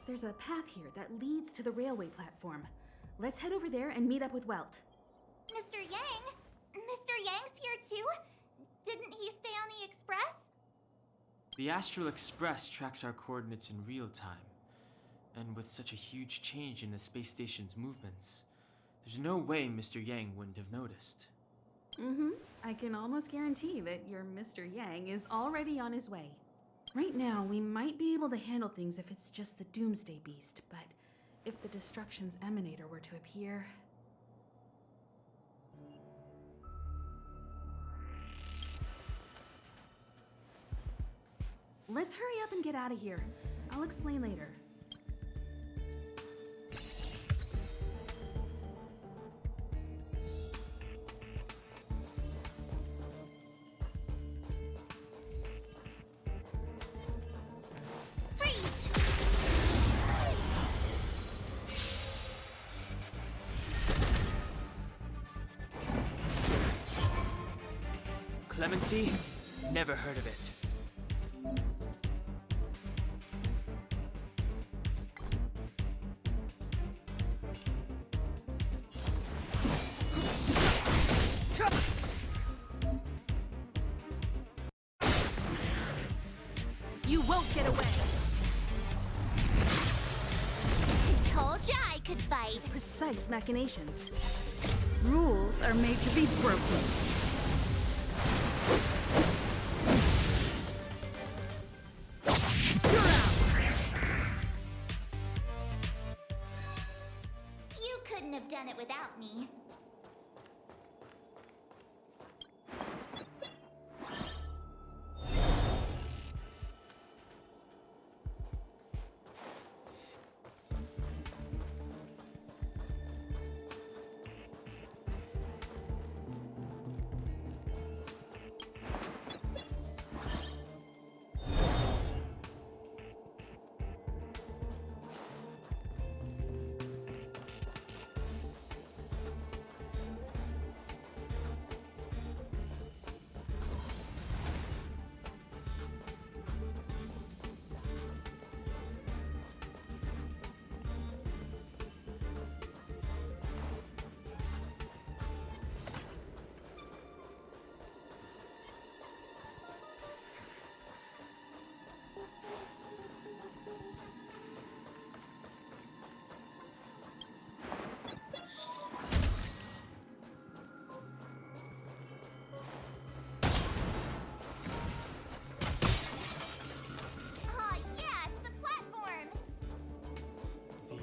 There's a path here that leads to the railway platform. Let's head over there and meet up with Welt. Mr. Yang? Mr. Yang's here too? Didn't he stay on the express? The Astral Express tracks our coordinates in real time. And with such a huge change in the space station's movements, there's no way Mr. Yang wouldn't have noticed. I can almost guarantee that your Mr. Yang is already on his way. Right now, we might be able to handle things if it's just the Doomsday Beast, but if the Destruction's Emanator were to appear... Let's hurry up and get out of here. I'll explain later. Clemency? Never heard of it. You won't get away! Told ya I could fight. Precise machinations. Rules are made to be broken. You couldn't have done it without me.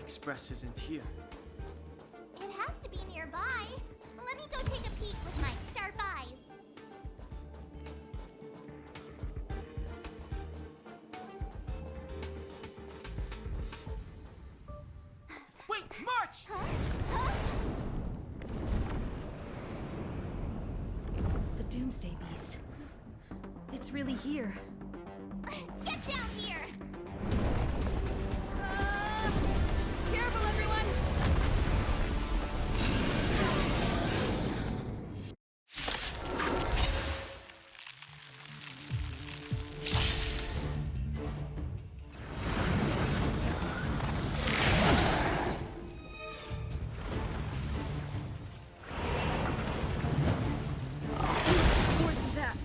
Express isn't here. It has to be nearby. Let me go take a peek with my sharp eyes. Wait, march! The Doomsday Beast. It's really here. Get down here! Careful, everyone! More than that.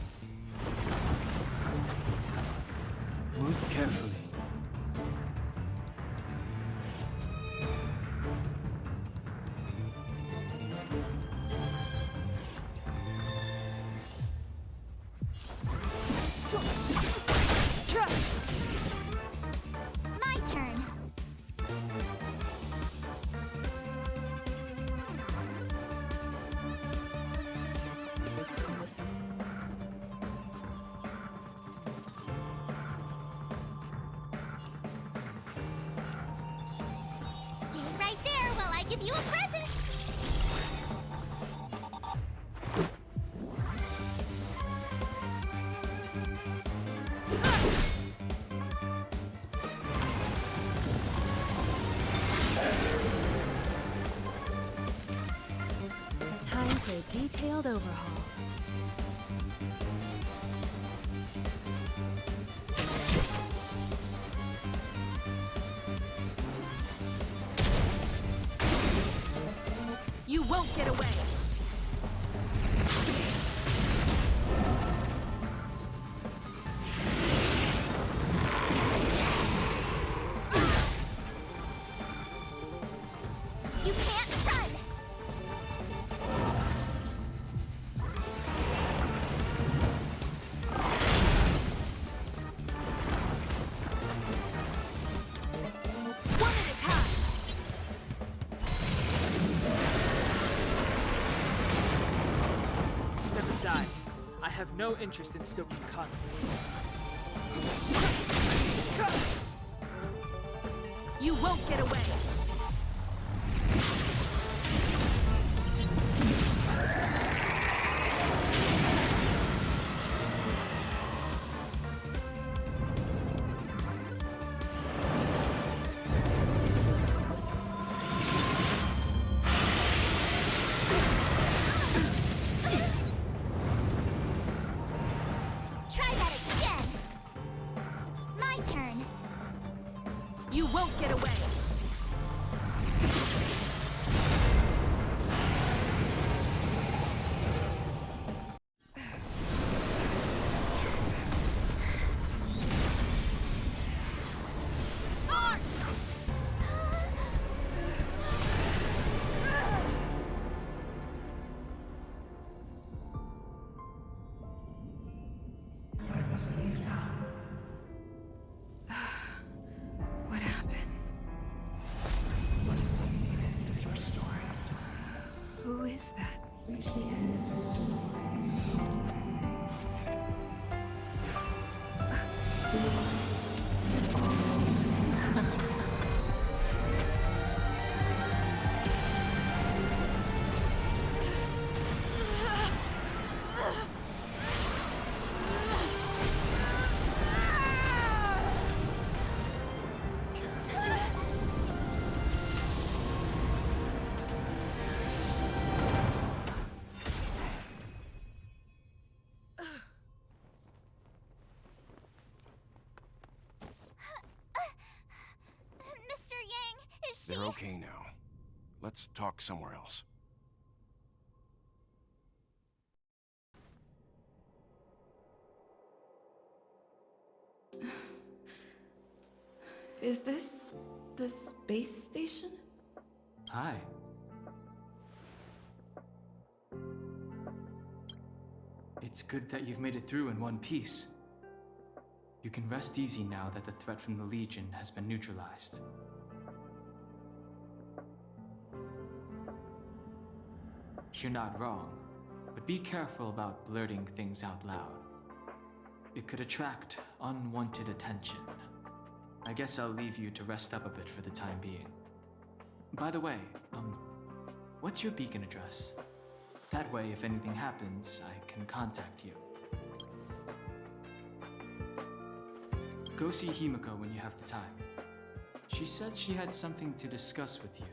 give you a present! Time for a detailed overhaul. You won't get away! You can't run! One at a time! Step aside. I have no interest in stoking conflict. You won't get away! Try that again! My turn! You won't get away! I must leave now. What happened? Must see the end of your story. Who is that? Reach the end of this story. Mr. Yang, is she... They're okay now. Let's talk somewhere else. Is this the space station? Hi. It's good that you've made it through in one piece. You can rest easy now that the threat from the Legion has been neutralized. You're not wrong, but be careful about blurting things out loud. It could attract unwanted attention. I guess I'll leave you to rest up a bit for the time being. By the way, what's your beacon address? That way, if anything happens, I can contact you. Go see Himeko when you have the time. She said she had something to discuss with you.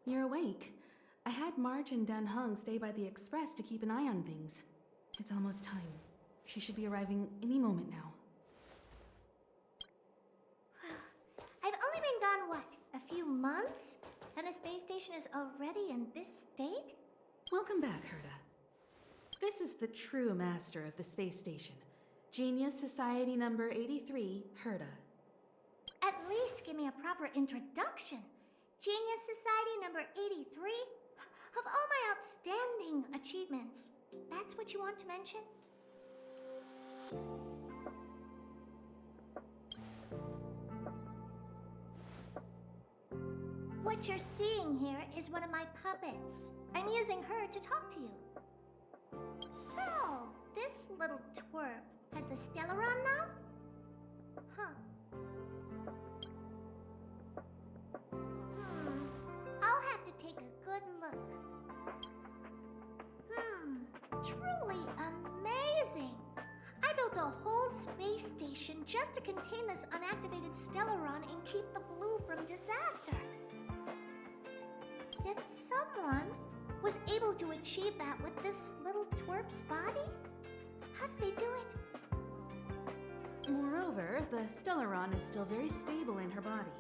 You're awake. I had March and Dan Hung stay by the express to keep an eye on things. It's almost time. She should be arriving any moment now. I've only been gone, what, a few months? And the space station is already in this state? Welcome back, Herta. This is the true master of the space station. Genius Society number 83, Herta. At least give me a proper introduction. Genius Society number 83? Of all my outstanding achievements, that's what you want to mention? What you're seeing here is one of my puppets. I'm using her to talk to you. So, this little twerp has the Stellaron now? Huh. I'll have to take a good look. Truly amazing! I built a whole space station just to contain this unactivated Stellaron and keep the blue from disaster. Yet someone was able to achieve that with this little twerp's body? How did they do it? Moreover, the Stellaron is still very stable in her body.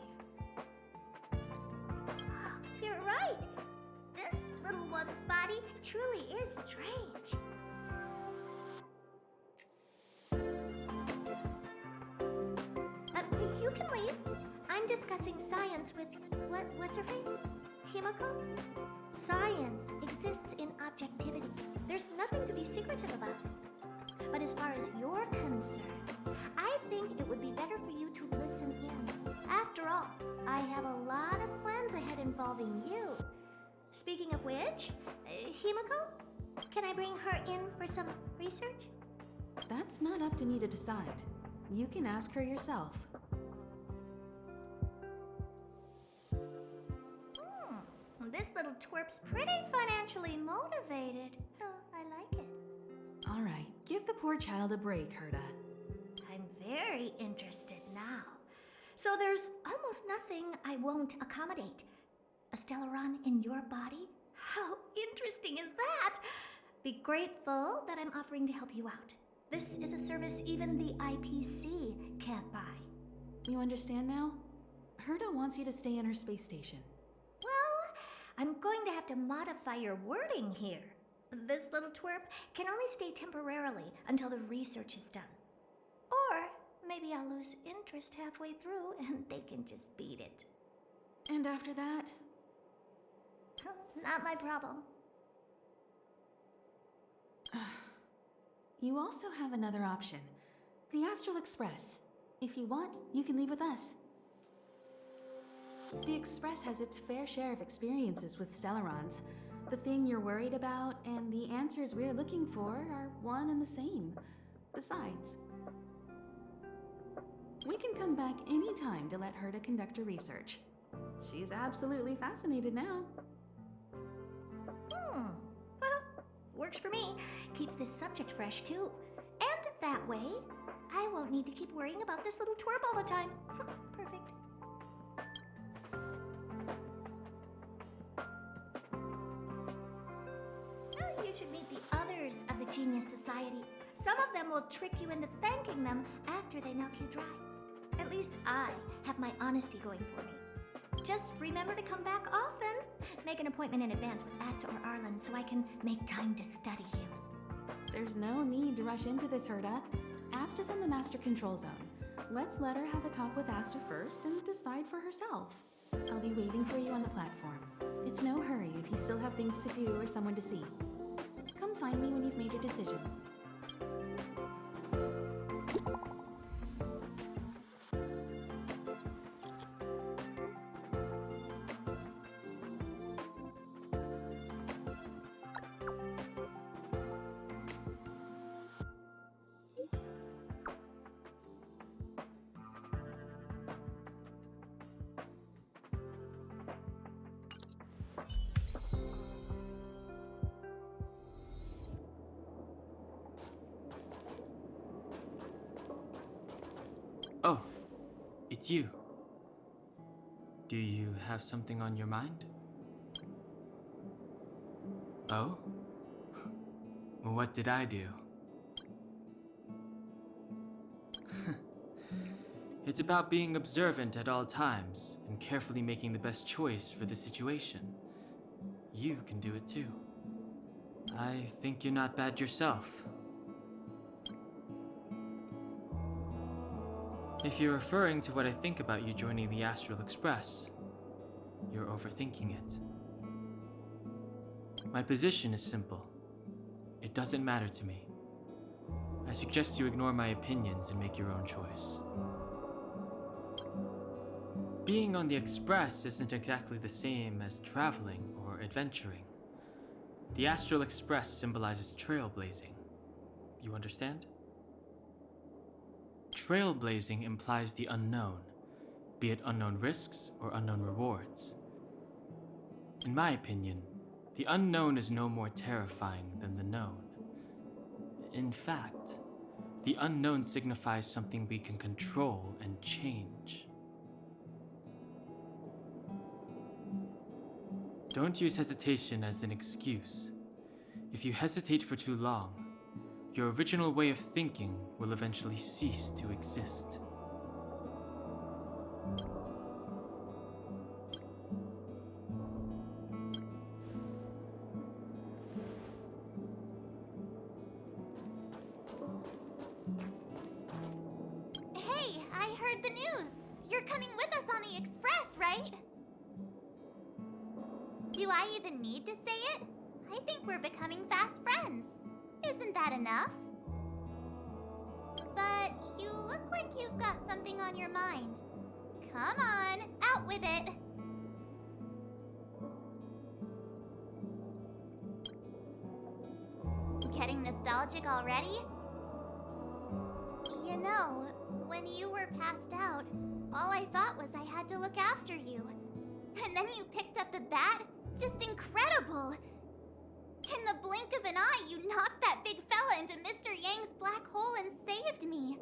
You're right! This little one's body truly is strange. You can leave. I'm discussing science with... what's her face? Himeko? Science exists in objectivity. There's nothing to be secretive about. But as far as you're concerned, I think it would be better for you to listen in. After all, I have a lot of plans ahead involving you. Speaking of which, Himeko? Can I bring her in for some research? That's not up to me to decide. You can ask her yourself. This little twerp's pretty financially motivated. Oh, I like it. All right, give the poor child a break, Herta. I'm very interested now. So there's almost nothing I won't accommodate. A Stellaron in your body? How interesting is that? Be grateful that I'm offering to help you out. This is a service even the IPC can't buy. You understand now? Herta wants you to stay in her space station. I'm going to have to modify your wording here. This little twerp can only stay temporarily until the research is done. Or maybe I'll lose interest halfway through and they can just beat it. And after that? Not my problem. You also have another option. The Astral Express. If you want, you can leave with us. The Express has its fair share of experiences with Stellarons. The thing you're worried about and the answers we're looking for are one and the same. Besides, we can come back anytime to let Herta conduct her research. She's absolutely fascinated now. Well, works for me. Keeps this subject fresh too. And that way, I won't need to keep worrying about this little twerp all the time. Perfect. You should meet the others of the Genius Society. Some of them will trick you into thanking them after they milk you dry. At least I have my honesty going for me. Just remember to come back often. Make an appointment in advance with Asta or Arlen so I can make time to study you. There's no need to rush into this, Herta. Asta's in the Master Control Zone. Let's let her have a talk with Asta first and decide for herself. I'll be waiting for you on the platform. It's no hurry if you still have things to do or someone to see. Come find me when you've made your decision. Oh, it's you. Do you have something on your mind? Oh? What did I do? It's about being observant at all times and carefully making the best choice for the situation. You can do it too. I think you're not bad yourself. If you're referring to what I think about you joining the Astral Express, you're overthinking it. My position is simple. It doesn't matter to me. I suggest you ignore my opinions and make your own choice. Being on the Express isn't exactly the same as traveling or adventuring. The Astral Express symbolizes trailblazing. You understand? Trailblazing implies the unknown, be it unknown risks or unknown rewards. In my opinion, the unknown is no more terrifying than the known. In fact, the unknown signifies something we can control and change. Don't use hesitation as an excuse. If you hesitate for too long, your original way of thinking will eventually cease to exist. Hey, I heard the news. You're coming with us on the Express, right? Do I even need to say it? I think we're becoming fast friends. Isn't that enough? But you look like you've got something on your mind. Come on, out with it. Getting nostalgic already? You know, when you were passed out, all I thought was I had to look after you. And then you picked up the bat? Just incredible! In the blink of an eye, you knocked that big fella into Mr. Yang's black hole and saved me.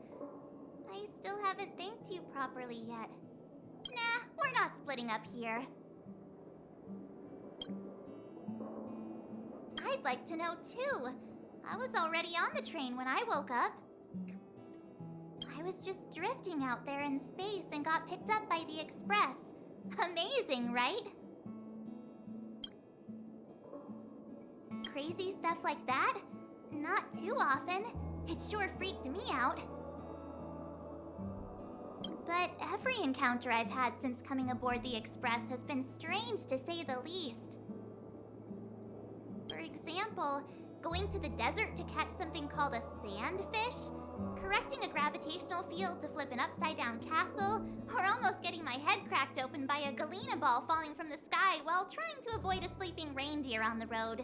I still haven't thanked you properly yet. Nah, we're not splitting up here. I'd like to know too. I was already on the train when I woke up. I was just drifting out there in space and got picked up by the Express. Amazing, right? Crazy stuff like that? Not too often. It sure freaked me out. But every encounter I've had since coming aboard the Express has been strange to say the least. For example, going to the desert to catch something called a sandfish, correcting a gravitational field to flip an upside-down castle, or almost getting my head cracked open by a galena ball falling from the sky while trying to avoid a sleeping reindeer on the road.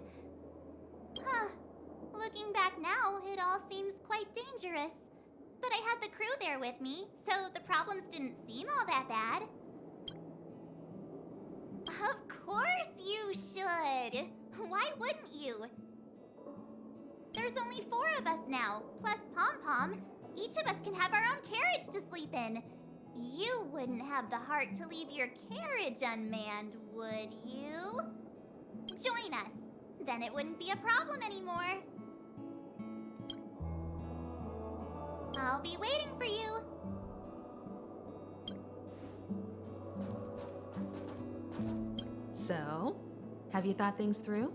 Huh. Looking back now, it all seems quite dangerous. But I had the crew there with me, so the problems didn't seem all that bad. Of course you should! Why wouldn't you? There's only 4 of us now, plus Pom-Pom. Each of us can have our own carriage to sleep in. You wouldn't have the heart to leave your carriage unmanned, would you? Join us. Then it wouldn't be a problem anymore. I'll be waiting for you. So, have you thought things through?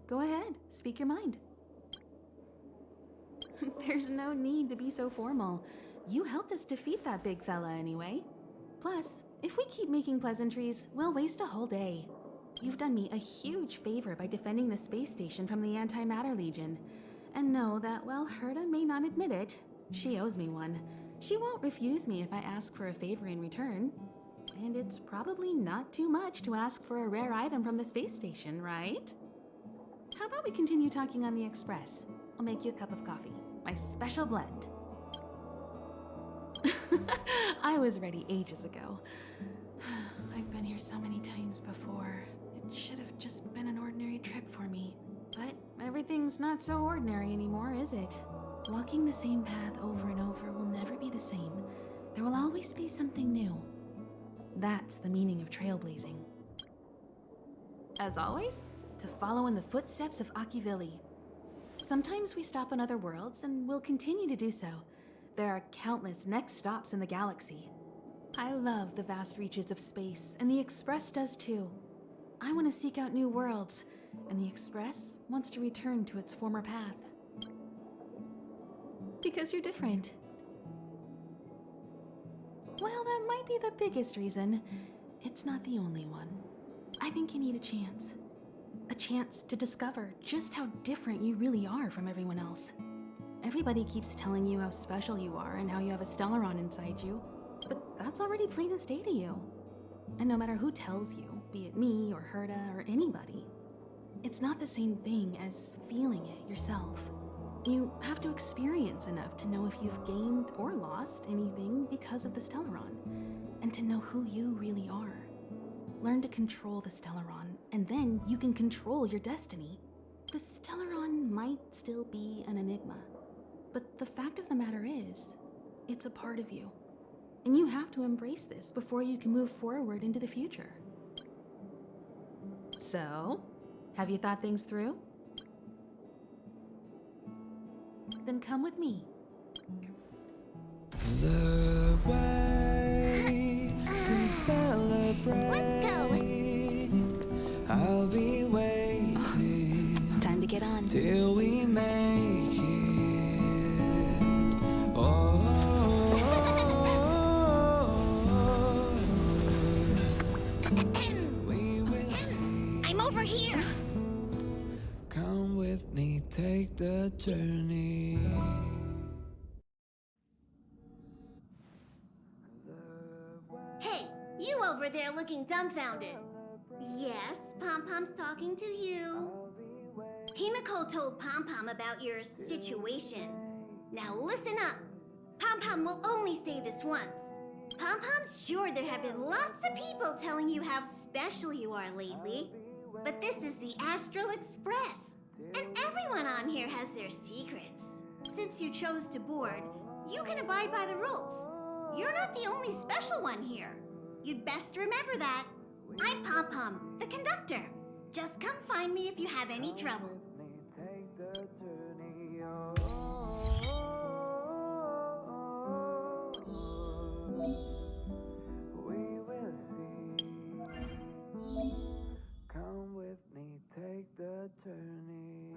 Go ahead, speak your mind. There's no need to be so formal. You helped us defeat that big fella anyway. Plus, if we keep making pleasantries, we'll waste a whole day. You've done me a huge favor by defending the space station from the Antimatter Legion. And know that while Herta may not admit it, she owes me one. She won't refuse me if I ask for a favor in return. And it's probably not too much to ask for a rare item from the space station, right? How about we continue talking on the Express? I'll make you a cup of coffee. My special blend. I was ready ages ago. I've been here so many times before. It should have just been an ordinary trip for me. But everything's not so ordinary anymore, is it? Walking the same path over and over will never be the same. There will always be something new. That's the meaning of trailblazing. as always, to follow in the footsteps of Akivili. Sometimes we stop on other worlds, and we'll continue to do so. There are countless next stops in the galaxy. I love the vast reaches of space, and the Express does too. I want to seek out new worlds, and the Express wants to return to its former path. Because you're different. Well, that might be the biggest reason. It's not the only one. I think you need a chance. A chance to discover just how different you really are from everyone else. Everybody keeps telling you how special you are and how you have a Stellaron inside you, but that's already plain as day to you. And no matter who tells you, be it me or Herta or anybody, it's not the same thing as feeling it yourself. You have to experience enough to know if you've gained or lost anything because of the Stellaron, and to know who you really are. Learn to control the Stellaron, and then you can control your destiny. The Stellaron might still be an enigma, but the fact of the matter is, it's a part of you. And you have to embrace this before you can move forward into the future. So, have you thought things through? Then come with me. The way to celebrate. Let's go. I'll be waiting. Time to get on. Till we make it. Oh. We will see. I'm over here. Come with me, take the journey. Hey, you over there looking dumbfounded. Yes, Pom-Pom's talking to you. Himeko told Pom-Pom about your situation. Now listen up. Pom-Pom will only say this once. Pom-Pom's sure there have been lots of people telling you how special you are lately. But this is the Astral Express. And everyone on here has their secrets. Since you chose to board, you can abide by the rules. You're not the only special one here. You'd best remember that. I'm Pom-Pom, the conductor. Just come find me if you have any trouble. We will see. Come with me, take the journey.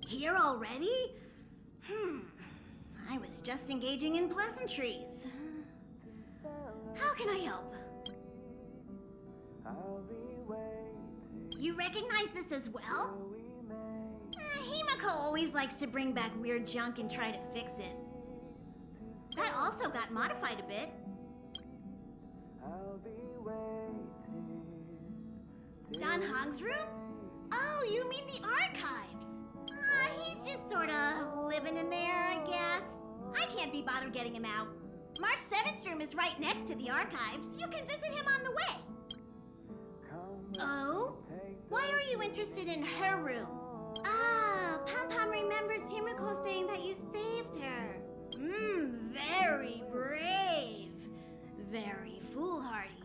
Here already? I was just engaging in pleasantries. How can I help? You recognize this as well? Himeko always likes to bring back weird junk and try to fix it. That also got modified a bit. Don Hong's room? Oh, you mean the archives? He's just sorta living in there, I guess. I can't be bothered getting him out. March 7th's room is right next to the archives. You can visit him on the way. Oh? Why are you interested in her room? Ah, Pom-Pom remembers Himeko saying that you saved her. Very brave. Very foolhardy.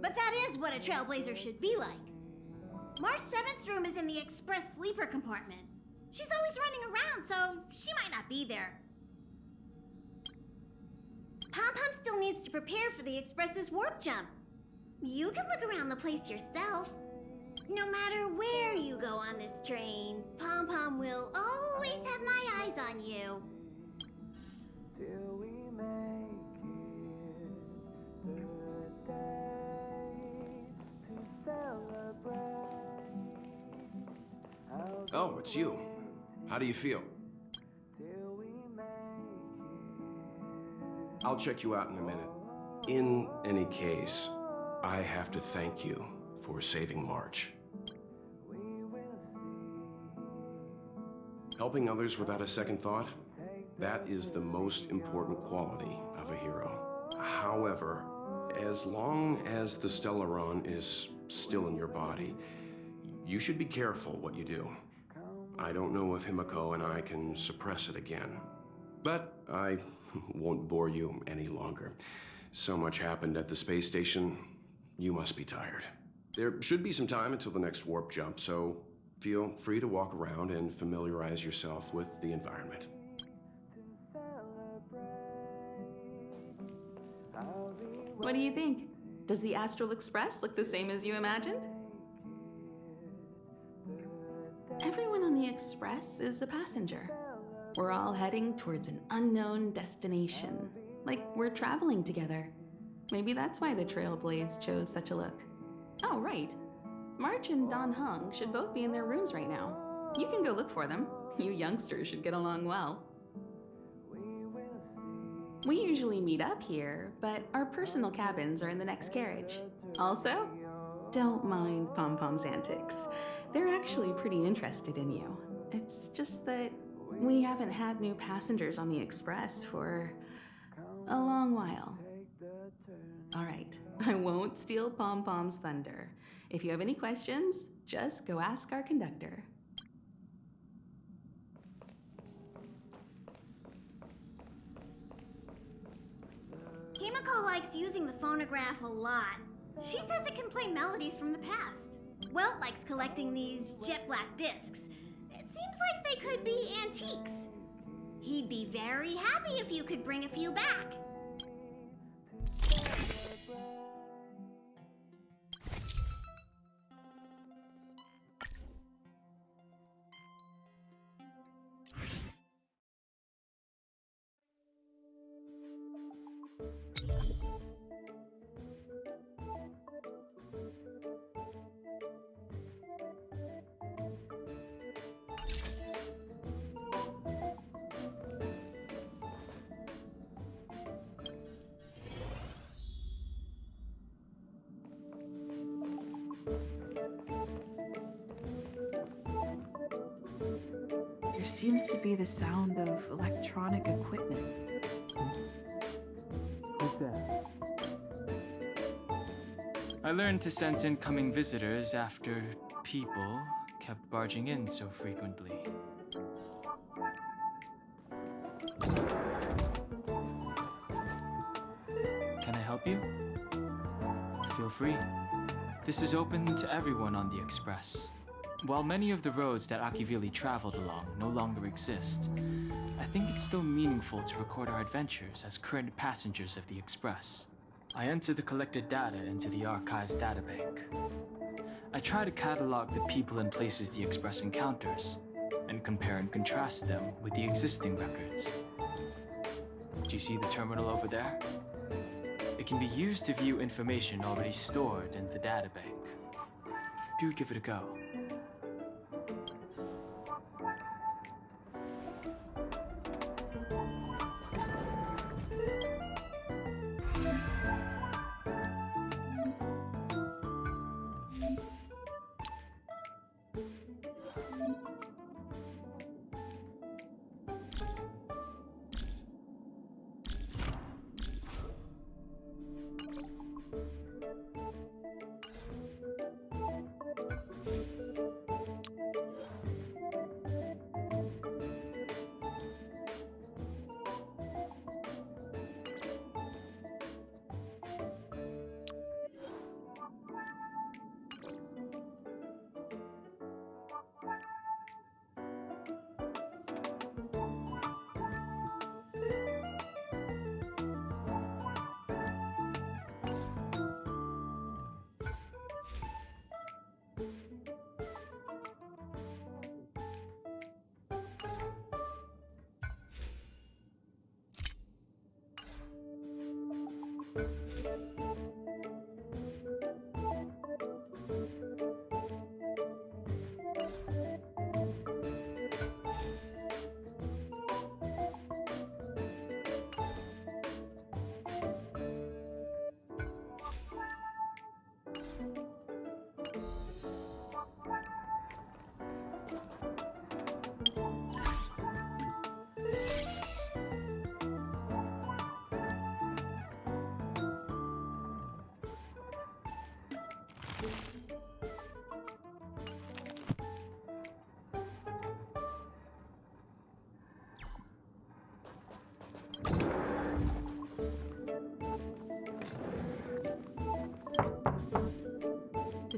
But that is what a trailblazer should be like. March 7th's room is in the express sleeper compartment. She's always running around, so she might not be there. Pom-Pom still needs to prepare for the express's warp jump. You can look around the place yourself. No matter where you go on this train, Pom-Pom will always have my eyes on you. Till we make it the day to celebrate. Oh, it's you. How do you feel? Till we make it. I'll check you out in a minute. In any case, I have to thank you for saving March. Helping others without a second thought, that is the most important quality of a hero. However, as long as the Stellaron is still in your body, you should be careful what you do. I don't know if Himeko and I can suppress it again. But I won't bore you any longer. So much happened at the space station, you must be tired. There should be some time until the next warp jump, so feel free to walk around and familiarize yourself with the environment. What do you think? Does the Astral Express look the same as you imagined? Everyone on the Express is a passenger. We're all heading towards an unknown destination. Like we're traveling together. Maybe that's why the Trailblaze chose such a look. Oh, right. March and Don Hung should both be in their rooms right now. You can go look for them. You youngsters should get along well. We usually meet up here, but our personal cabins are in the next carriage. Also, don't mind Pom Pom's antics. They're actually pretty interested in you. It's just that we haven't had new passengers on the Express for a long while. All right, I won't steal Pom Pom's thunder. If you have any questions, just go ask our conductor. Himeko likes using the phonograph a lot. She says it can play melodies from the past. Welt likes collecting these jet black discs. It seems like they could be antiques. He'd be very happy if you could bring a few back. There seems to be the sound of electronic equipment. Who's that? I learned to sense incoming visitors after people kept barging in so frequently. Can I help you? Feel free. This is open to everyone on the Express. While many of the roads that Akivili traveled along no longer exist, I think it's still meaningful to record our adventures as current passengers of the Express. I enter the collected data into the Archives databank. I try to catalog the people and places the Express encounters, and compare and contrast them with the existing records. Do you see the terminal over there? It can be used to view information already stored in the databank. Do give it a go.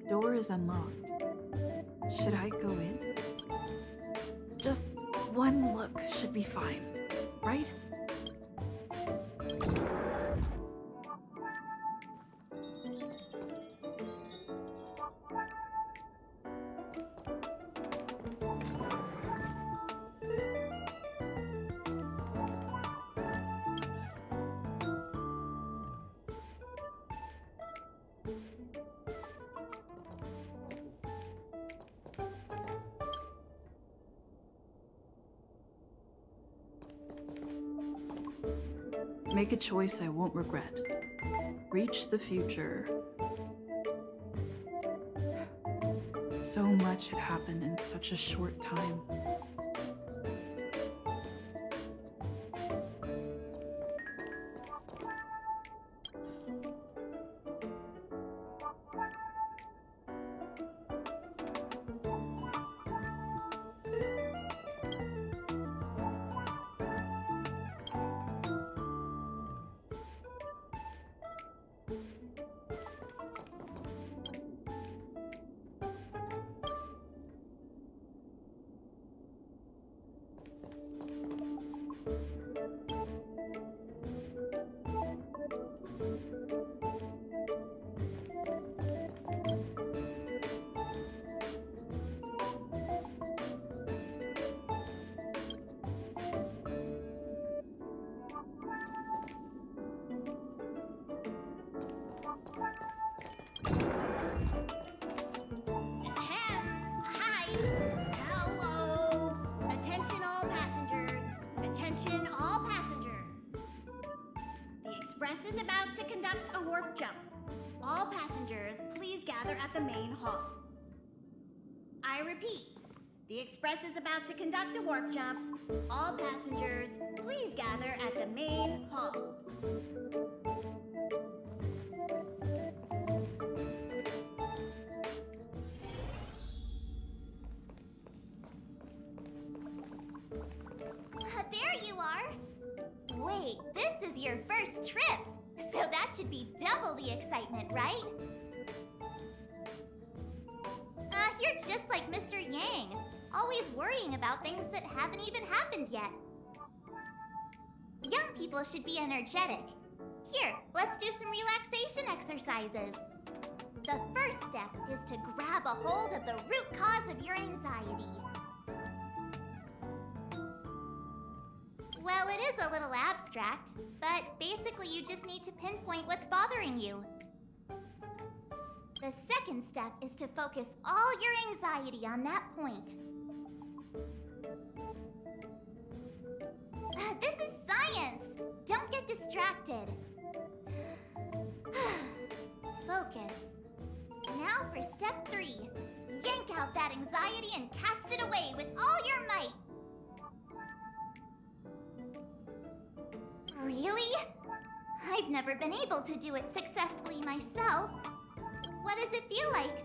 door is unlocked. Should I go in? Just one look should be fine, right? Make a choice I won't regret. Reach the future. So much had happened in such a short time. Hi! Hello! Attention all passengers! Attention all passengers! The Express is about to conduct a warp jump. All passengers, please gather at the main hall. I repeat, the Express is about to conduct a warp jump. All passengers, please gather at the main hall. There you are! Wait, this is your first trip! So that should be double the excitement, right? You're just like Mr. Yang, always worrying about things that haven't even happened yet. Young people should be energetic. Here, let's do some relaxation exercises. The first step is to grab a hold of the root cause of your anxiety. Well, it is a little abstract, but basically you just need to pinpoint what's bothering you. The second step is to focus all your anxiety on that point. This is science! Don't get distracted. Focus. Now for step 3. Yank out that anxiety and cast it away with all your might. Really? I've never been able to do it successfully myself. What does it feel like?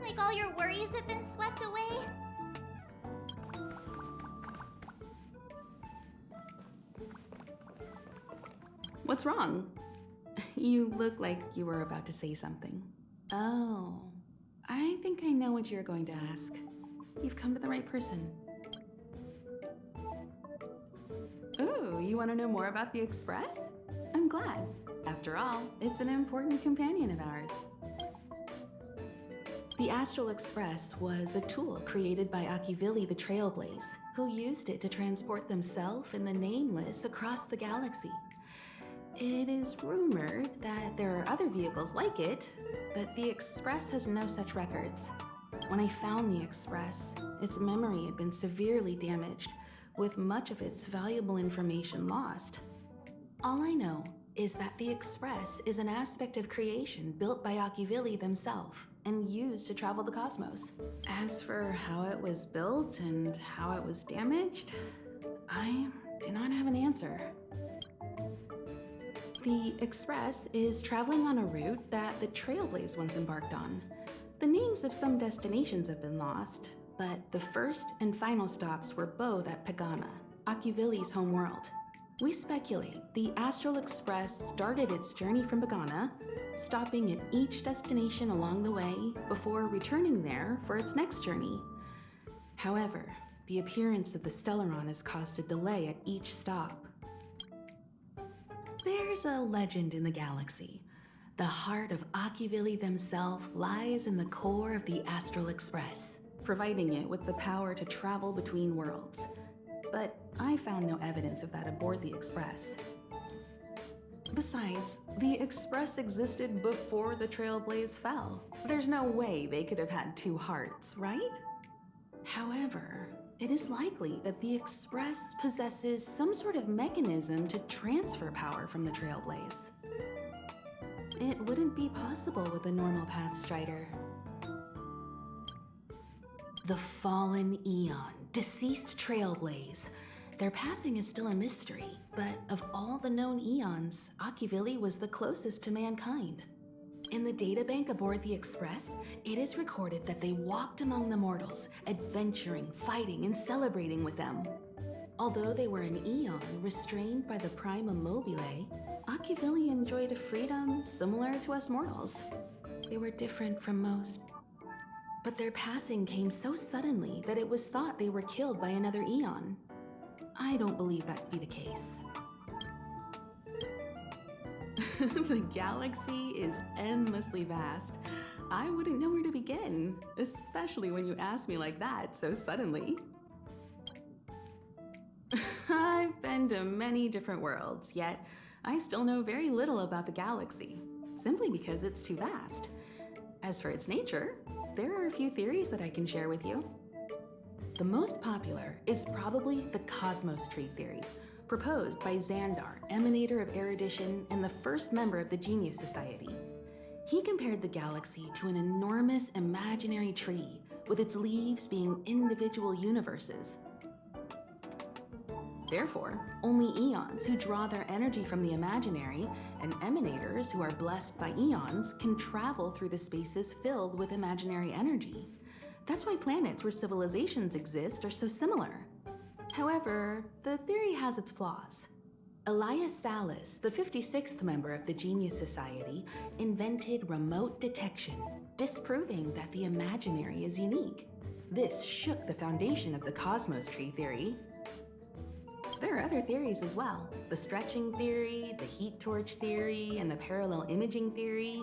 Like all your worries have been swept away? What's wrong? You look like you were about to say something. Oh, I think I know what you're going to ask. You've come to the right person. Ooh, you want to know more about the Express? I'm glad. After all, it's an important companion of ours. The Astral Express was a tool created by Akivili the Trailblaze, who used it to transport themselves and the Nameless across the galaxy. It is rumored that there are other vehicles like it, but the Express has no such records. When I found the Express, its memory had been severely damaged, with much of its valuable information lost. All I know is that the Express is an aspect of creation built by Akivili themselves and used to travel the cosmos. As for how it was built and how it was damaged, I do not have an answer. The Express is traveling on a route that the Trailblaze once embarked on. The names of some destinations have been lost, but the first and final stops were both at Pagana, Akivili's home world. We speculate the Astral Express started its journey from Bagana, stopping at each destination along the way before returning there for its next journey. However, the appearance of the Stellaron has caused a delay at each stop. There's a legend in the galaxy. The heart of Akivili themselves lies in the core of the Astral Express, providing it with the power to travel between worlds. But I found no evidence of that aboard the Express. Besides, the Express existed before the Trailblaze fell. There's no way they could have had two hearts, right? However, it is likely that the Express possesses some sort of mechanism to transfer power from the Trailblaze. It wouldn't be possible with a normal Pathstrider. The Fallen Eon, deceased Trailblaze. Their passing is still a mystery, but of all the known eons, Akivili was the closest to mankind. In the databank aboard the Express, it is recorded that they walked among the mortals, adventuring, fighting, and celebrating with them. Although they were an eon restrained by the Prima Mobile, Akivili enjoyed a freedom similar to us mortals. They were different from most. But their passing came so suddenly that it was thought they were killed by another eon. I don't believe that to be the case. The galaxy is endlessly vast. I wouldn't know where to begin, especially when you ask me like that so suddenly. I've been to many different worlds, yet I still know very little about the galaxy, simply because it's too vast. As for its nature, there are a few theories that I can share with you. The most popular is probably the Cosmos Tree theory, proposed by Xandar, emanator of erudition and the first member of the Genius Society. He compared the galaxy to an enormous imaginary tree, with its leaves being individual universes. Therefore, only eons who draw their energy from the imaginary and emanators who are blessed by eons can travel through the spaces filled with imaginary energy. That's why planets where civilizations exist are so similar. However, the theory has its flaws. Elias Salas, the 56th member of the Genius Society, invented remote detection, disproving that the imaginary is unique. This shook the foundation of the Cosmos Tree theory. There are other theories as well. The stretching theory, the heat torch theory, and the parallel imaging theory.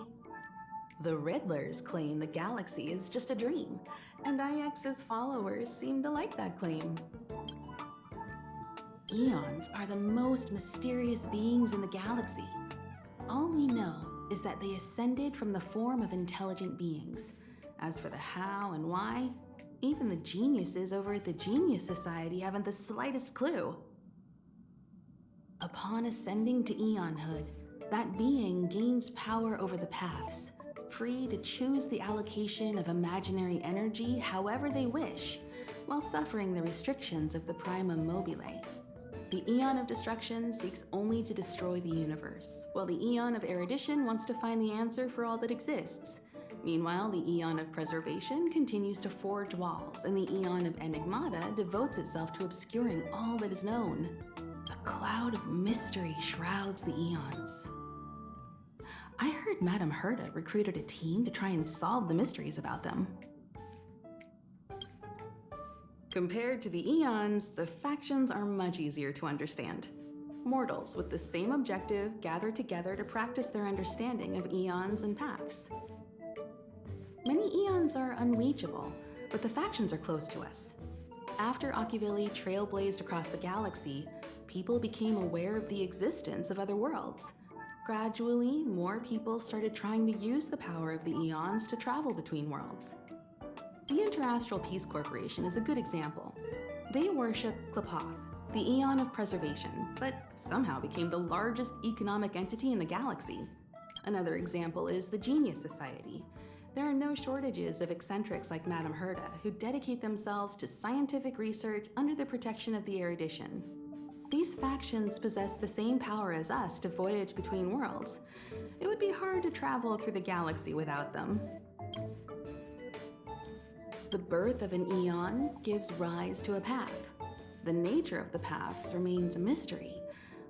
The Riddlers claim the galaxy is just a dream, and IX's followers seem to like that claim. Eons are the most mysterious beings in the galaxy. All we know is that they ascended from the form of intelligent beings. As for the how and why, even the geniuses over at the Genius Society haven't the slightest clue. Upon ascending to eonhood, that being gains power over the paths, free to choose the allocation of imaginary energy however they wish, while suffering the restrictions of the Prima Mobile. The Eon of Destruction seeks only to destroy the universe, while the Eon of Erudition wants to find the answer for all that exists. Meanwhile, the Eon of Preservation continues to forge walls, and the Eon of Enigmata devotes itself to obscuring all that is known. A cloud of mystery shrouds the Eons. I heard Madame Herta recruited a team to try and solve the mysteries about them. Compared to the Eons, the factions are much easier to understand. Mortals with the same objective gather together to practice their understanding of Eons and paths. Many Eons are unreachable, but the factions are close to us. After Akivili trailblazed across the galaxy, people became aware of the existence of other worlds. Gradually, more people started trying to use the power of the Eons to travel between worlds. The Interastral Peace Corporation is a good example. They worship Klapoth, the Eon of Preservation, but somehow became the largest economic entity in the galaxy. Another example is the Genius Society. There are no shortages of eccentrics like Madame Herta who dedicate themselves to scientific research under the protection of the erudition. These factions possess the same power as us to voyage between worlds. It would be hard to travel through the galaxy without them. The birth of an eon gives rise to a path. The nature of the paths remains a mystery,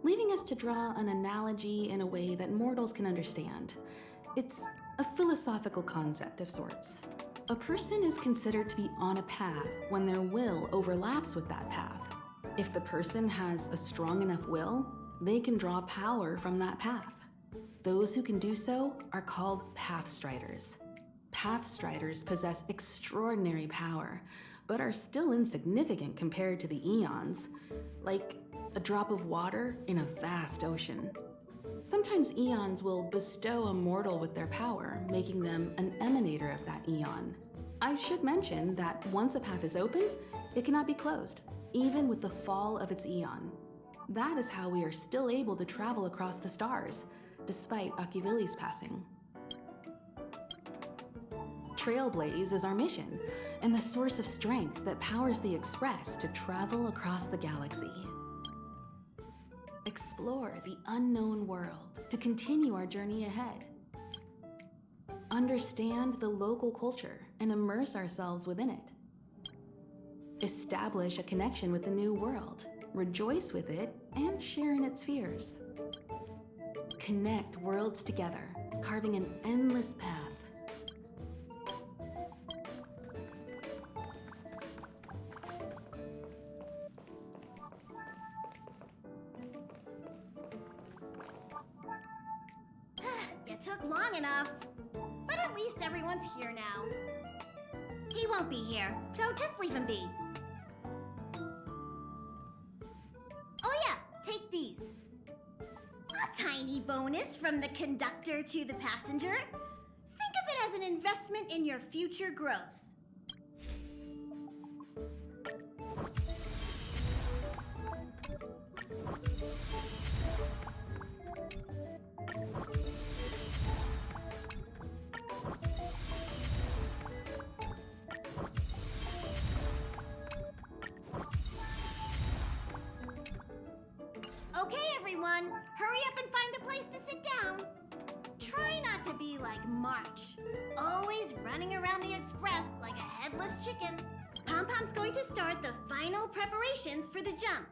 leaving us to draw an analogy in a way that mortals can understand. It's a philosophical concept of sorts. A person is considered to be on a path when their will overlaps with that path. If the person has a strong enough will, they can draw power from that path. Those who can do so are called Pathstriders. Pathstriders possess extraordinary power, but are still insignificant compared to the Eons, like a drop of water in a vast ocean. Sometimes Eons will bestow a mortal with their power, making them an emanator of that Eon. I should mention that once a path is open, it cannot be closed, even with the fall of its Eon. That is how we are still able to travel across the stars, despite Akivili's passing. Trailblaze is our mission, and the source of strength that powers the Express to travel across the galaxy. Explore the unknown world to continue our journey ahead. Understand the local culture and immerse ourselves within it. Establish a connection with the new world, rejoice with it, and share in its fears. Connect worlds together, carving an endless path. You took long enough. But at least everyone's here now. He won't be here, so just leave him be. Oh yeah, take these. A tiny bonus from the conductor to the passenger. Think of it as an investment in your future growth. Okay, everyone, hurry up and find a place to sit down. Try not to be like March, always running around the Express like a headless chicken. Pom-Pom's going to start the final preparations for the jump.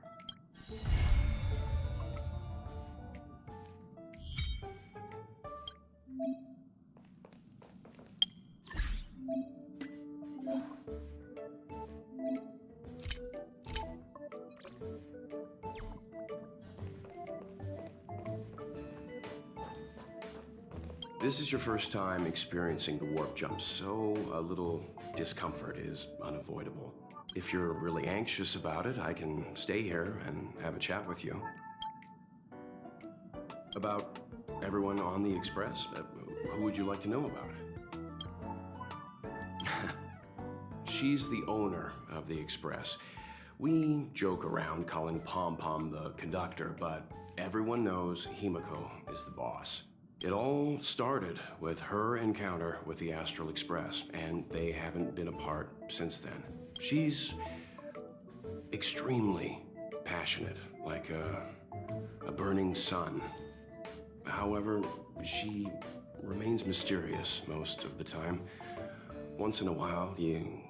This is your first time experiencing the warp jump, so a little discomfort is unavoidable. If you're really anxious about it, I can stay here and have a chat with you. About everyone on the Express? Who would you like to know about? She's the owner of the Express. We joke around calling Pom-Pom the conductor, but everyone knows Himeko is the boss. It all started with her encounter with the Astral Express, and they haven't been apart since then. She's extremely passionate, like a burning sun. However, she remains mysterious most of the time. Once in a while, you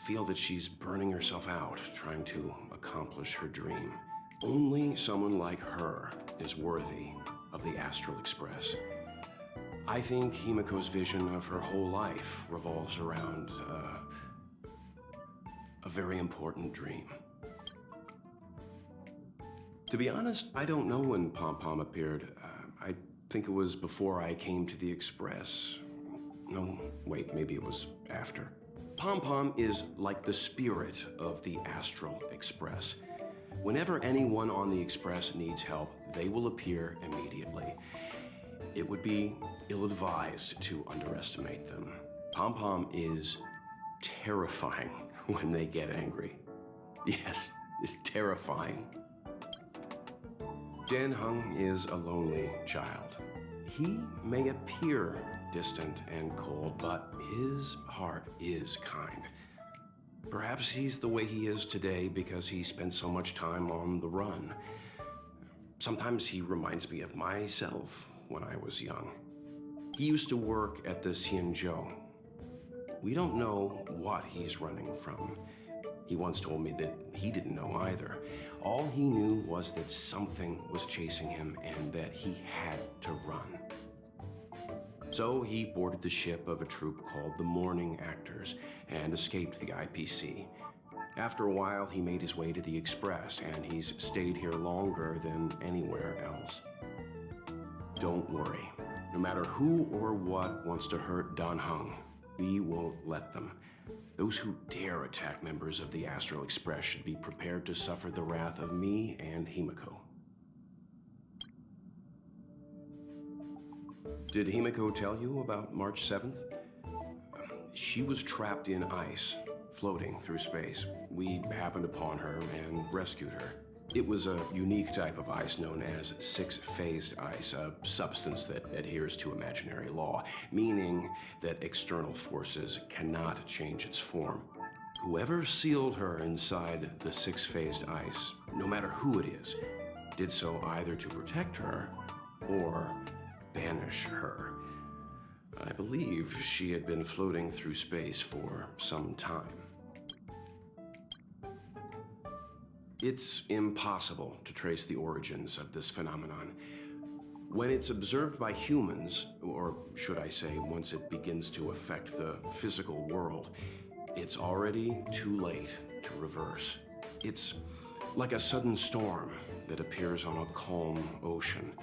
feel that she's burning herself out, trying to accomplish her dream. Only someone like her is worthy of the Astral Express. I think Himeko's vision of her whole life revolves around a very important dream. To be honest, I don't know when Pom-Pom appeared. I think it was before I came to the Express. No, wait, maybe it was after. Pom-Pom is like the spirit of the Astral Express. Whenever anyone on the Express needs help, they will appear immediately. It would be ill-advised to underestimate them. Pom-Pom is terrifying when they get angry. Yes, it's terrifying. Dan Hung is a lonely child. He may appear distant and cold, but his heart is kind. Perhaps he's the way he is today because he spent so much time on the run. Sometimes he reminds me of myself when I was young. He used to work at the Xianzhou. We don't know what he's running from. He once told me that he didn't know either. All he knew was that something was chasing him and that he had to run. So he boarded the ship of a troupe called the Morning Actors and escaped the IPC. After a while, he made his way to the Express, and he's stayed here longer than anywhere else. Don't worry. No matter who or what wants to hurt Dan Heng, we won't let them. Those who dare attack members of the Astral Express should be prepared to suffer the wrath of me and Himeko. Did Himeko tell you about March 7th? She was trapped in ice, floating through space. We happened upon her and rescued her. It was a unique type of ice known as six-phased ice, a substance that adheres to imaginary law, meaning that external forces cannot change its form. Whoever sealed her inside the six-phased ice, no matter who it is, did so either to protect her or banish her. I believe she had been floating through space for some time. It's impossible to trace the origins of this phenomenon. When it's observed by humans, or should I say, once it begins to affect the physical world, it's already too late to reverse. It's like a sudden storm that appears on a calm ocean.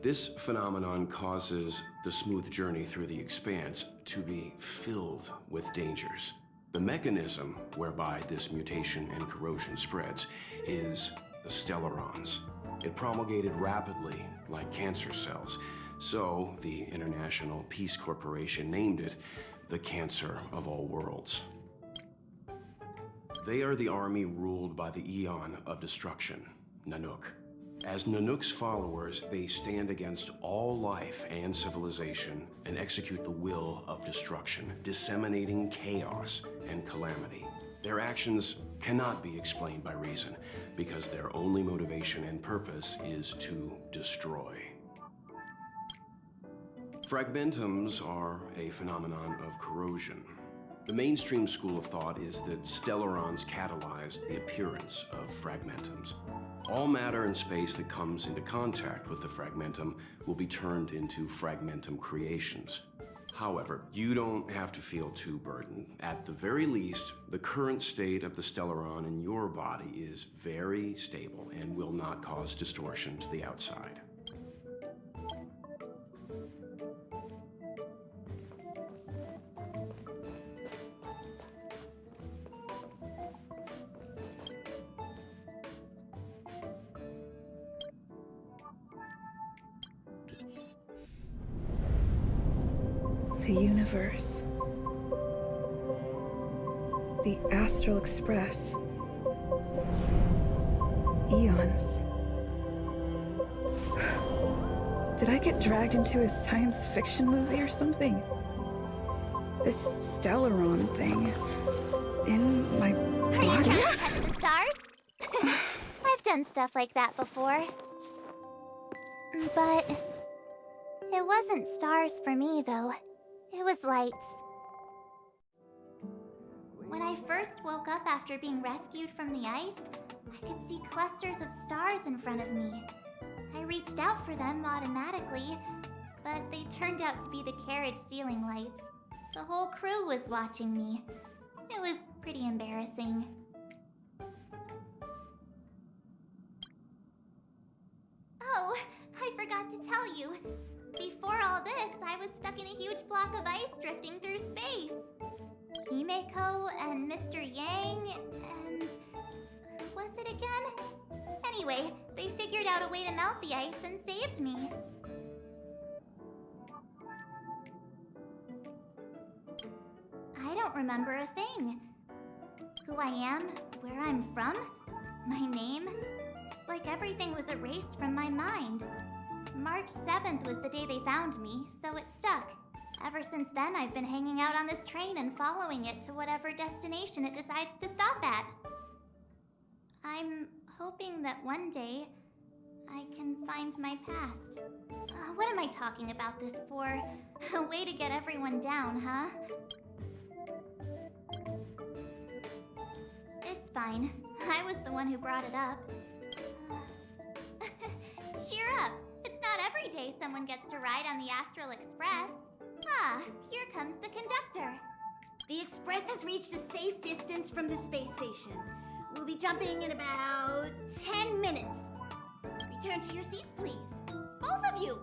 This phenomenon causes the smooth journey through the expanse to be filled with dangers. The mechanism whereby this mutation and corrosion spreads is the stellarons. It promulgated rapidly like cancer cells, so the International Peace Corporation named it the Cancer of All Worlds. They are the army ruled by the Eon of Destruction, Nanook. As Nanook's followers, they stand against all life and civilization and execute the will of destruction, disseminating chaos and calamity. Their actions cannot be explained by reason, because their only motivation and purpose is to destroy. Fragmentums are a phenomenon of corrosion. The mainstream school of thought is that stellarons catalyzed the appearance of fragmentums. All matter in space that comes into contact with the fragmentum will be turned into fragmentum creations. However, you don't have to feel too burdened. At the very least, the current state of the stellaron in your body is very stable and will not cause distortion to the outside. The universe. The Astral Express. Eons. Did I get dragged into a science fiction movie or something? This stellaron thing in my Are you body? counting up the stars? I've done stuff like that before. But it wasn't stars for me, though. It was lights. When I first woke up after being rescued from the ice, I could see clusters of stars in front of me. I reached out for them automatically, but they turned out to be the carriage ceiling lights. The whole crew was watching me. It was pretty embarrassing. Oh, I forgot to tell you. Before all this, I was stuck in a huge block of ice drifting through space. Himeko and Mr. Yang and... who was it again? Anyway, they figured out a way to melt the ice and saved me. I don't remember a thing. Who I am, where I'm from, my name. It's like everything was erased from my mind. March 7th was the day they found me, so it stuck. Ever since then, I've been hanging out on this train and following it to whatever destination it decides to stop at. I'm hoping that one day I can find my past. What am I talking about this for? A way to get everyone down, huh? fine. I was the one who brought it up. Cheer up! It's not every day someone gets to ride on the Astral Express. Ah, here comes the conductor. The Express has reached a safe distance from the space station. We'll be jumping in about 10 minutes. Return to your seats, please. Both of you!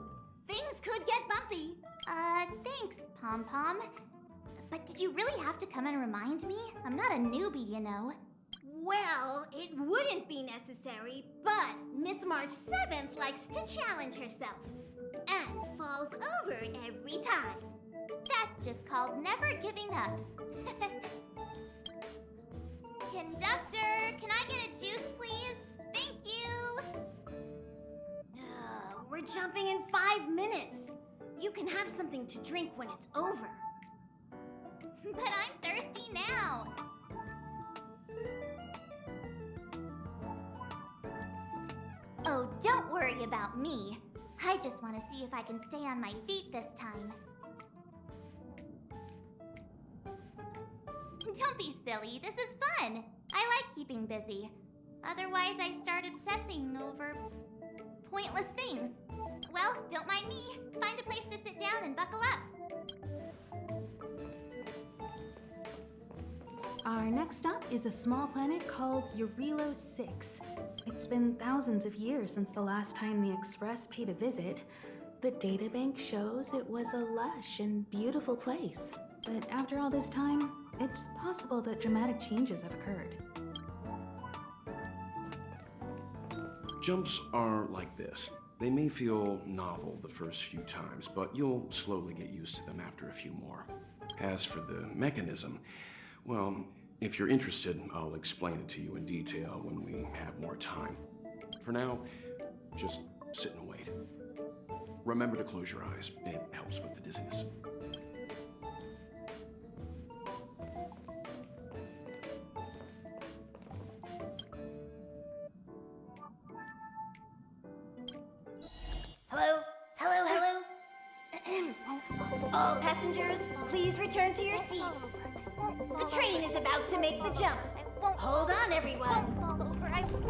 Things could get bumpy. Thanks, Pom Pom. But did you really have to come and remind me? I'm not a newbie, you know. Well, it wouldn't be necessary, but Miss March 7th likes to challenge herself. And falls over every time. That's just called never giving up. Conductor, can I get a juice, please? Thank you! We're jumping in 5 minutes. You can have something to drink when it's over. But I'm thirsty now. Oh, don't worry about me. I just want to see if I can stay on my feet this time. Don't be silly, this is fun. I like keeping busy. Otherwise, I start obsessing over pointless things. Well, don't mind me. Find a place to sit down and buckle up. Our next stop is a small planet called Eurilo 6. It's been thousands of years since the last time the Express paid a visit. The databank shows it was a lush and beautiful place. But after all this time, it's possible that dramatic changes have occurred. Jumps are like this. They may feel novel the first few times, but you'll slowly get used to them after a few more. As for the mechanism, well, if you're interested, I'll explain it to you in detail when we have more time. For now, just sit and wait. Remember to close your eyes. It helps with the dizziness. Hello? Hello, hello? All passengers, please return to your seats. The train is about to make the jump. Hold on, everyone. I won't fall over. I won't